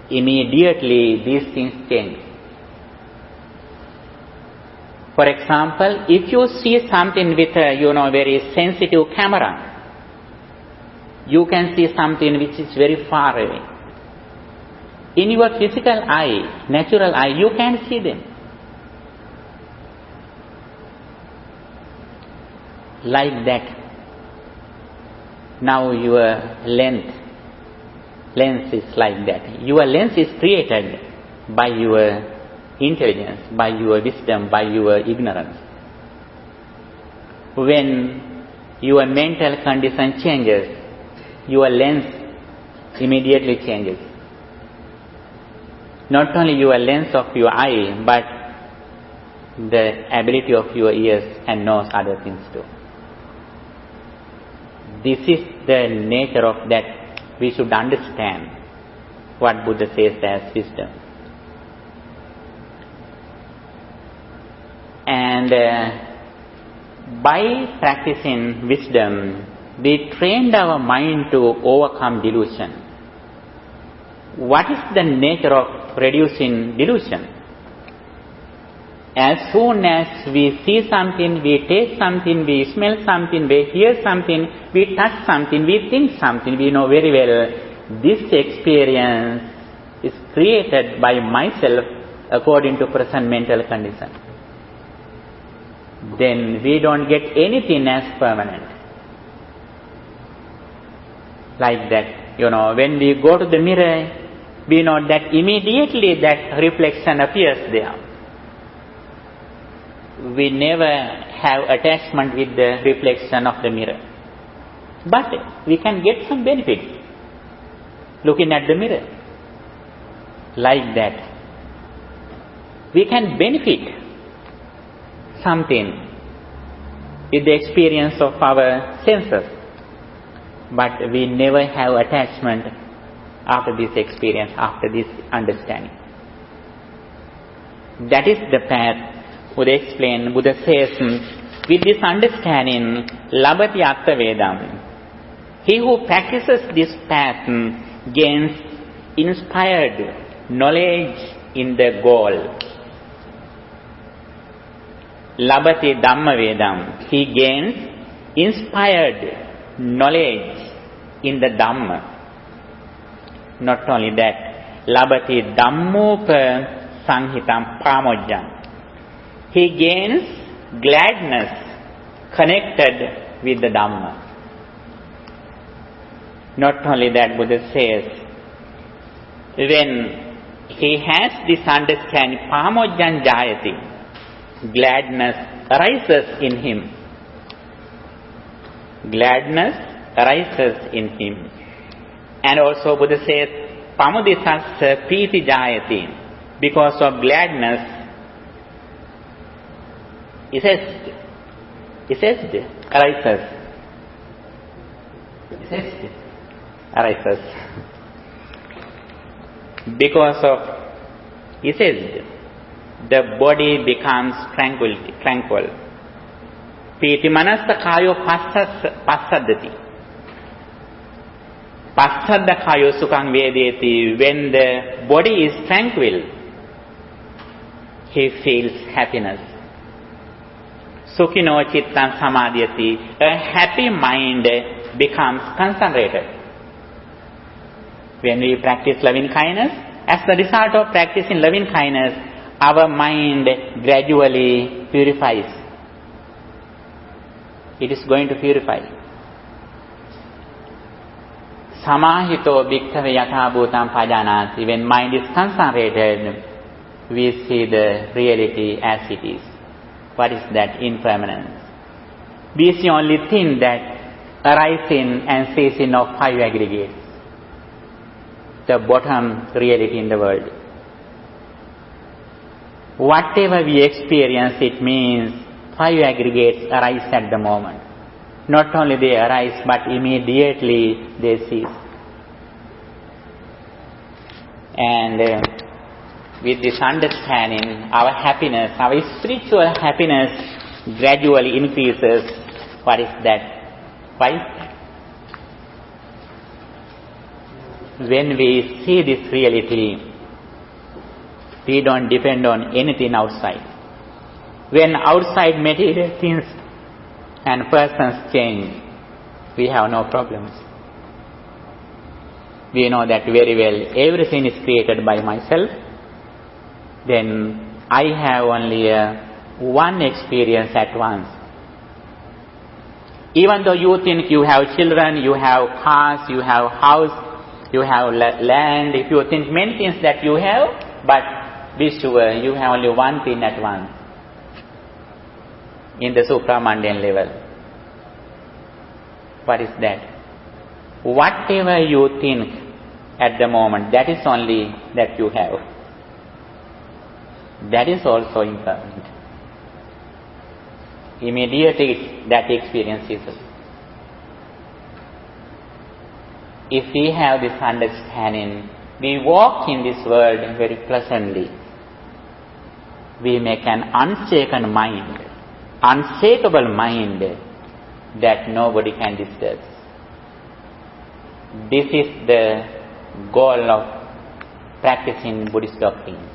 immediately these things change. For example, if you see something with a very sensitive camera, you can see something which is very far away. In your physical eye, natural eye, you can see them. Like that. Now your lens is like that. Your lens is created by your intelligence, by your wisdom, by your ignorance. When your mental condition changes. Your lens immediately changes. Not only your lens of your eye, but the ability of your ears and nose, other things too. This is the nature of that. We should understand what Buddha says as wisdom. And by practicing wisdom, we trained our mind to overcome delusion. What is the nature of reducing delusion? As soon as we see something, we taste something, we smell something, we hear something, we touch something, we think something, we know very well this experience is created by myself according to present mental condition. Then we don't get anything as permanent. Like that, when we go to the mirror, we know that immediately that reflection appears there. We never have attachment with the reflection of the mirror. But we can get some benefits looking at the mirror. Like that. We can benefit something with the experience of our senses. But we never have attachment after this experience, after this understanding. That is the path Buddha explained. Buddha says, with this understanding, labati atta vedam. He who practices this path gains inspired knowledge in the goal. Labati dhamma vedam. He gains inspired knowledge in the Dhamma. Not only that, labati dhammopa sanhitam pamojjam. He gains gladness connected with the Dhamma. Not only that, Buddha says, when he has this understanding, pamojjam jayati, gladness arises in him. Gladness arises in him. And also Buddha says, pamudisassa priti jayati. Because of gladness, arises. Because of the body becomes tranquil. Piti manassa kayo passaddati. Passadda kayo sukhang vedeti. When the body is tranquil, he feels happiness. Sukhino chittam samadhyati. A happy mind becomes concentrated. When we practice loving kindness, as the result of practicing loving kindness, our mind gradually purifies. It is going to purify. Samahito bhikkhave yatha bhutam pajanati. When mind is concentrated, we see the reality as it is. What is that? Impermanence. We see only thing that arising and ceasing of five aggregates. The bottom reality in the world. Whatever we experience, it means five aggregates arise at the moment. Not only they arise, but immediately they cease. And with this understanding, our happiness, our spiritual happiness gradually increases. What is that? Why? When we see this reality, we don't depend on anything outside. When outside material things and persons change, we have no problems. We know that very well. Everything is created by myself. Then I have only one experience at once. Even though you think you have children, you have cars, you have house, you have land, if you think many things that you have, but be sure you have only one thing at once in the supramundane level. What is that? Whatever you think at the moment, that is only that you have. That is also impermanent. Immediately that experience is. If we have this understanding, we walk in this world very pleasantly. We make an unshaken mind, unshakable mind that nobody can disturb. This is the goal of practicing Buddhist doctrine.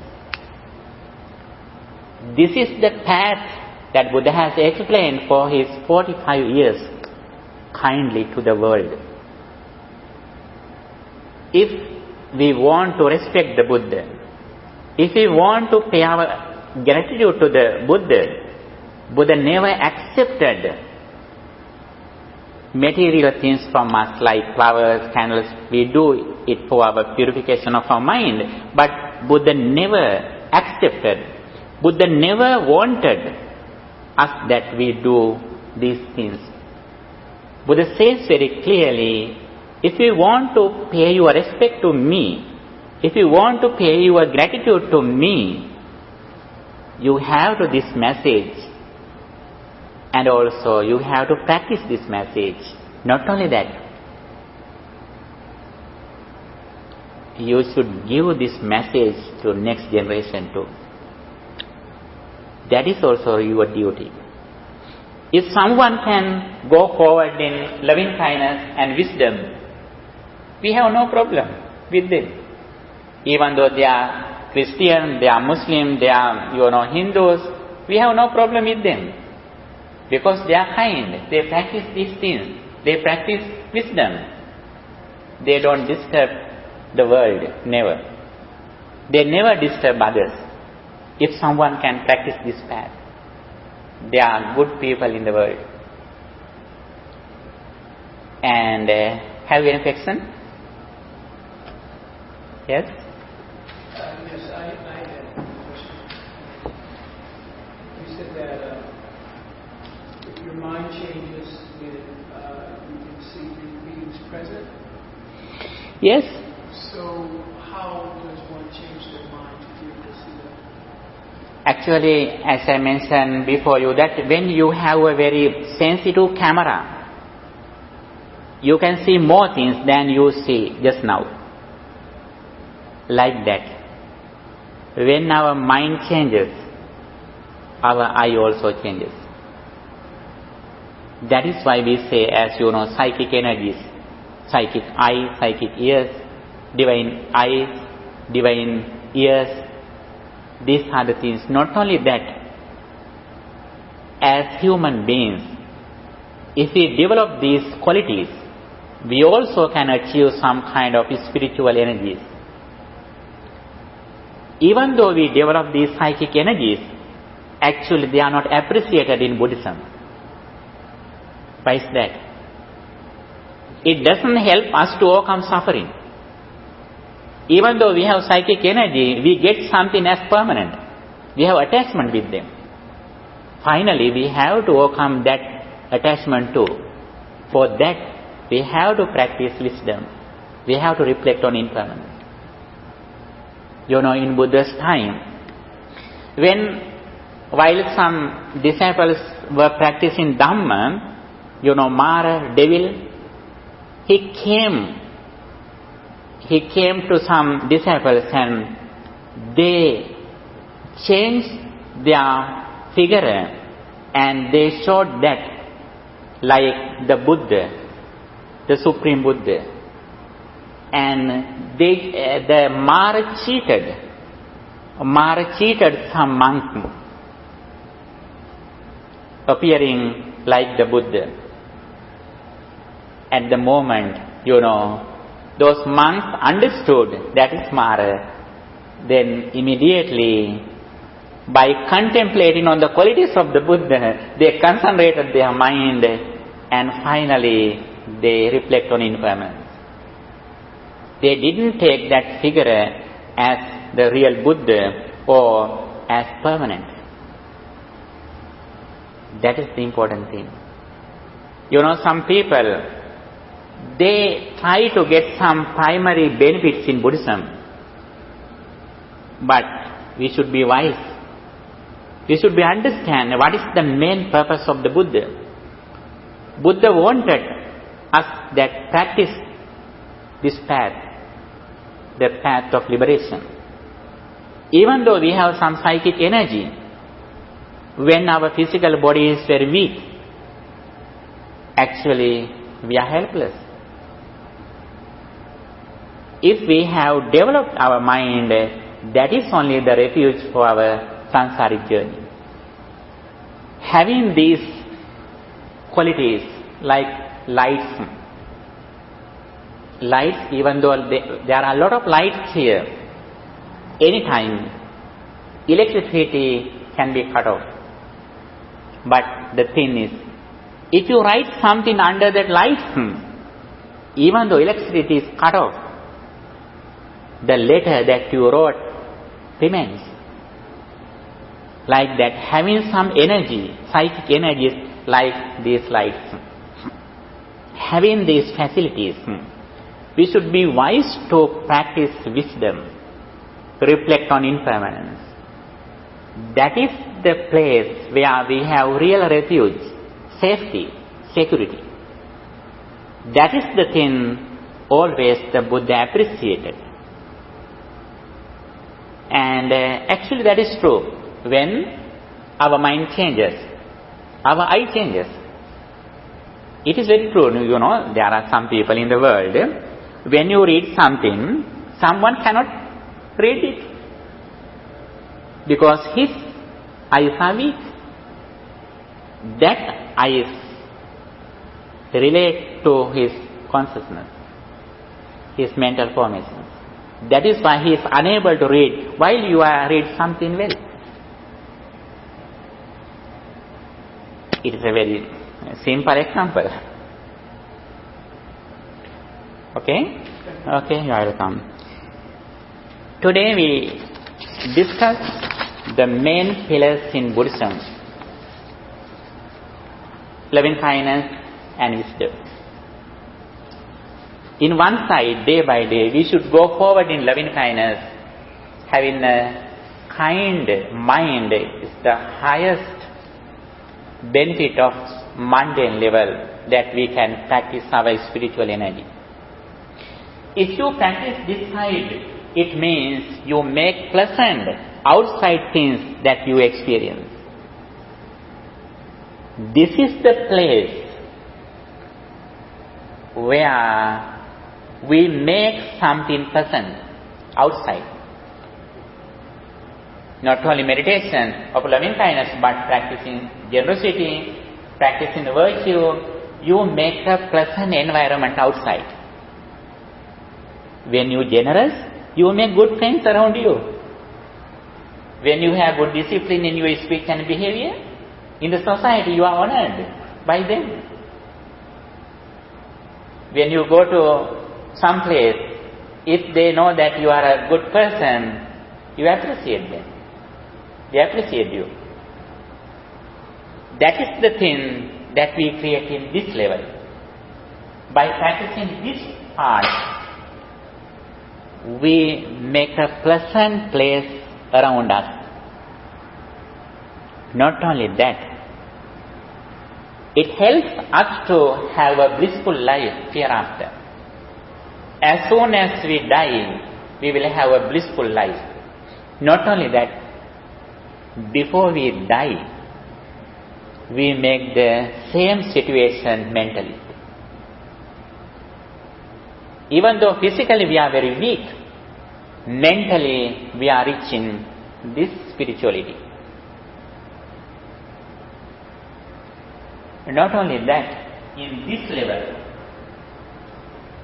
This is the path that Buddha has explained for his 45 years kindly to the world. If we want to respect the Buddha, if we want to pay our gratitude to the Buddha never accepted material things from us like flowers, candles. We do it for our purification of our mind, but Buddha never accepted. Buddha never wanted us that we do these things. Buddha says very clearly, if you want to pay your respect to me, if you want to pay your gratitude to me, you have to this message, and also you have to practice this message. Not only that, you should give this message to next generation too. That is also your duty. If someone can go forward in loving kindness and wisdom, we have no problem with them. Even though they are Christian, they are Muslim, they are Hindus, we have no problem with them. Because they are kind, they practice these things, they practice wisdom. They don't disturb the world, never. They never disturb others. If someone can practice this path, they are good people in the world. And have you any question? Yes? Yes, I had a question. You said that if your mind changes, then you can see the beings present. Yes. So how does one change their mind to be able to see that? Actually, as I mentioned before you, that when you have a very sensitive camera, you can see more things than you see just now. Like that. When our mind changes, our eye also changes. That is why we say, as you know, psychic energies, psychic eyes, psychic ears, divine eyes, divine ears. These are the things. Not only that, as human beings, if we develop these qualities, we also can achieve some kind of spiritual energies. Even though we develop these psychic energies, actually they are not appreciated in Buddhism. Why is that? It doesn't help us to overcome suffering. Even though we have psychic energy, we get something as permanent. We have attachment with them. Finally, we have to overcome that attachment too. For that, we have to practice wisdom. We have to reflect on impermanence. In Buddha's time, while some disciples were practicing Dhamma, Mara, devil, he came to some disciples and they changed their figure and they showed that like the Buddha, the Supreme Buddha. And the Mara cheated some monk appearing like the Buddha. At the moment, those monks understood that is Mara. Then immediately, by contemplating on the qualities of the Buddha, they concentrated their mind and finally they reflect on impermanence. They didn't take that figure as the real Buddha or as permanent. That is the important thing. Some people, they try to get some primary benefits in Buddhism. But we should be wise. We should be understand what is the main purpose of the Buddha. Buddha wanted us that practice this path, the path of liberation. Even though we have some psychic energy, when our physical body is very weak, actually we are helpless. If we have developed our mind, that is only the refuge for our sansaric journey. Having these qualities like lights, even though there are a lot of lights here, anytime electricity can be cut off. But the thing is, if you write something under that light, even though electricity is cut off, the letter that you wrote remains. Like that, having some energy, psychic energies like these lights, having these facilities, we should be wise to practice wisdom, reflect on impermanence. That is the place where we have real refuge, safety, security. That is the thing always the Buddha appreciated. And actually that is true. When our mind changes, our eye changes. It is very true, there are some people in the world, when you read something, someone cannot read it because his eyes are weak. That eyes relate to his consciousness, his mental formations. That is why he is unable to read while you are read something well. It is a very simple example. Okay? Okay, you are welcome. Today we discuss the main pillars in Buddhism: loving kindness and wisdom. In one side, day by day, we should go forward in loving kindness. Having a kind mind is the highest benefit of mundane level that we can practice our spiritual energy. If you practice this side, it means you make pleasant outside things that you experience. This is the place where we make something pleasant outside. Not only meditation of loving kindness, but practicing generosity, practicing virtue, you make a pleasant environment outside. When you are generous, you make good friends around you. When you have good discipline in your speech and behavior, in the society you are honored by them. When you go to some place, if they know that you are a good person, you appreciate them. They appreciate you. That is the thing that we create in this level. By practicing this part, we make a pleasant place around us. Not only that, it helps us to have a blissful life hereafter. As soon as we die, we will have a blissful life. Not only that, before we die, we make the same situation mentally. Even though physically we are very weak, mentally we are rich in this spirituality. Not only that, in this level,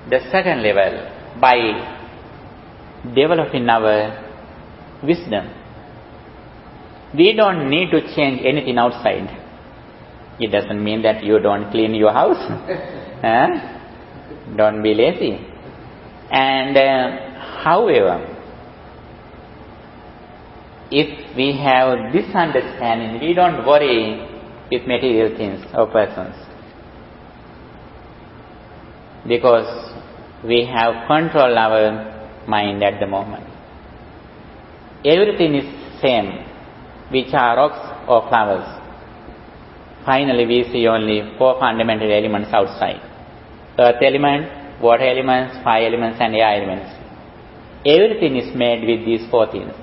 the second level, by developing our wisdom, we don't need to change anything outside. It doesn't mean that you don't clean your house. Don't be lazy. And however, if we have this understanding, we don't worry with material things or persons. because we have control our mind at the moment. Everything is same, which are rocks or flowers. Finally, we see only 4 fundamental elements outside. Earth element, water elements, fire elements and air elements. Everything is made with these 4 things.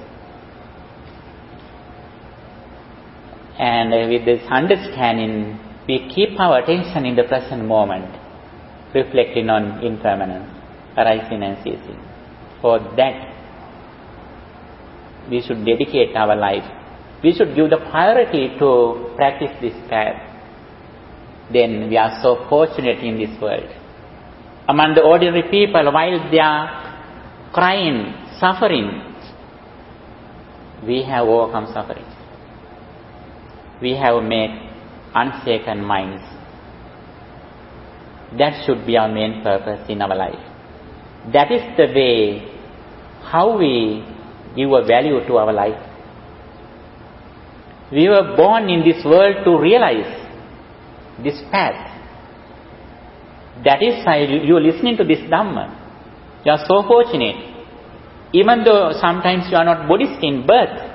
And with this understanding, we keep our attention in the present moment, reflecting on impermanence, arising and ceasing. For that, we should dedicate our life. We should give the priority to practice this path. Then we are so fortunate in this world. Among the ordinary people, while they are crying, suffering, we have overcome suffering. We have made unshaken minds. That should be our main purpose in our life. That is the way how we give a value to our life. We were born in this world to realize this path. That is why you are listening to this Dhamma. You are so fortunate. Even though sometimes you are not Buddhist in birth,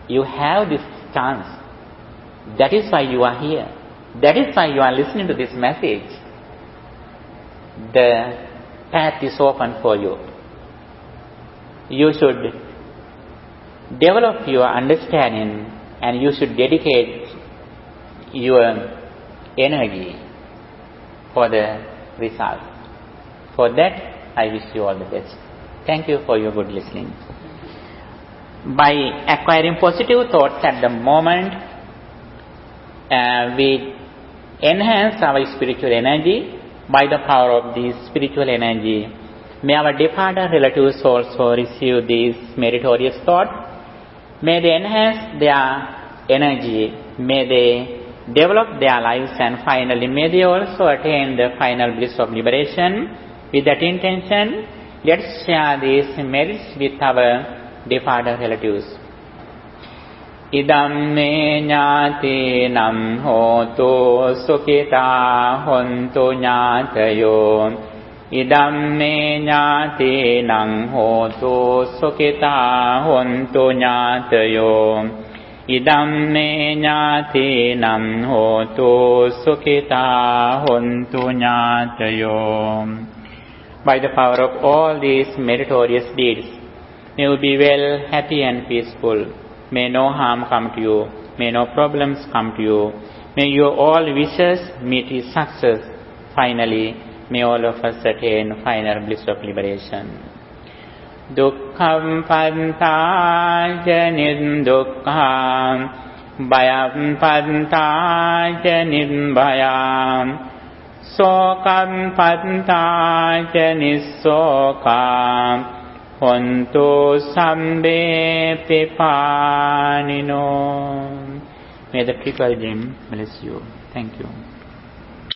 you have this chance. That is why you are here. That is why you are listening to this message. The path is open for you. You should develop your understanding and you should dedicate your energy for the result. For that, I wish you all the best. Thank you for your good listening. By acquiring positive thoughts at the moment, we enhance our spiritual energy. By the power of this spiritual energy, may our departed relatives also receive this meritorious thought. May they enhance their energy. May they develop their lives, and finally may they also attain the final bliss of liberation. With that intention, let's share these merits with our departed relatives. Idam me ñātīnam hotu sukhitā hontu ñātayo. Idam me ñātīnam hotu sukhitā hontu ñātayo. Idam me ñātīnam hotu sukhitā hontu ñātayo. By the power of all these meritorious deeds, may you be well, happy and peaceful. May no harm come to you. May no problems come to you. May your all wishes meet with success. Finally, may all of us attain final bliss of liberation. Dukkham pantāja nirdukkhaṃ bhayam pantāja nirbhayam sokam pantāja nissokam hontu sambe pipanino. May the Pilgrim bless you. Thank you.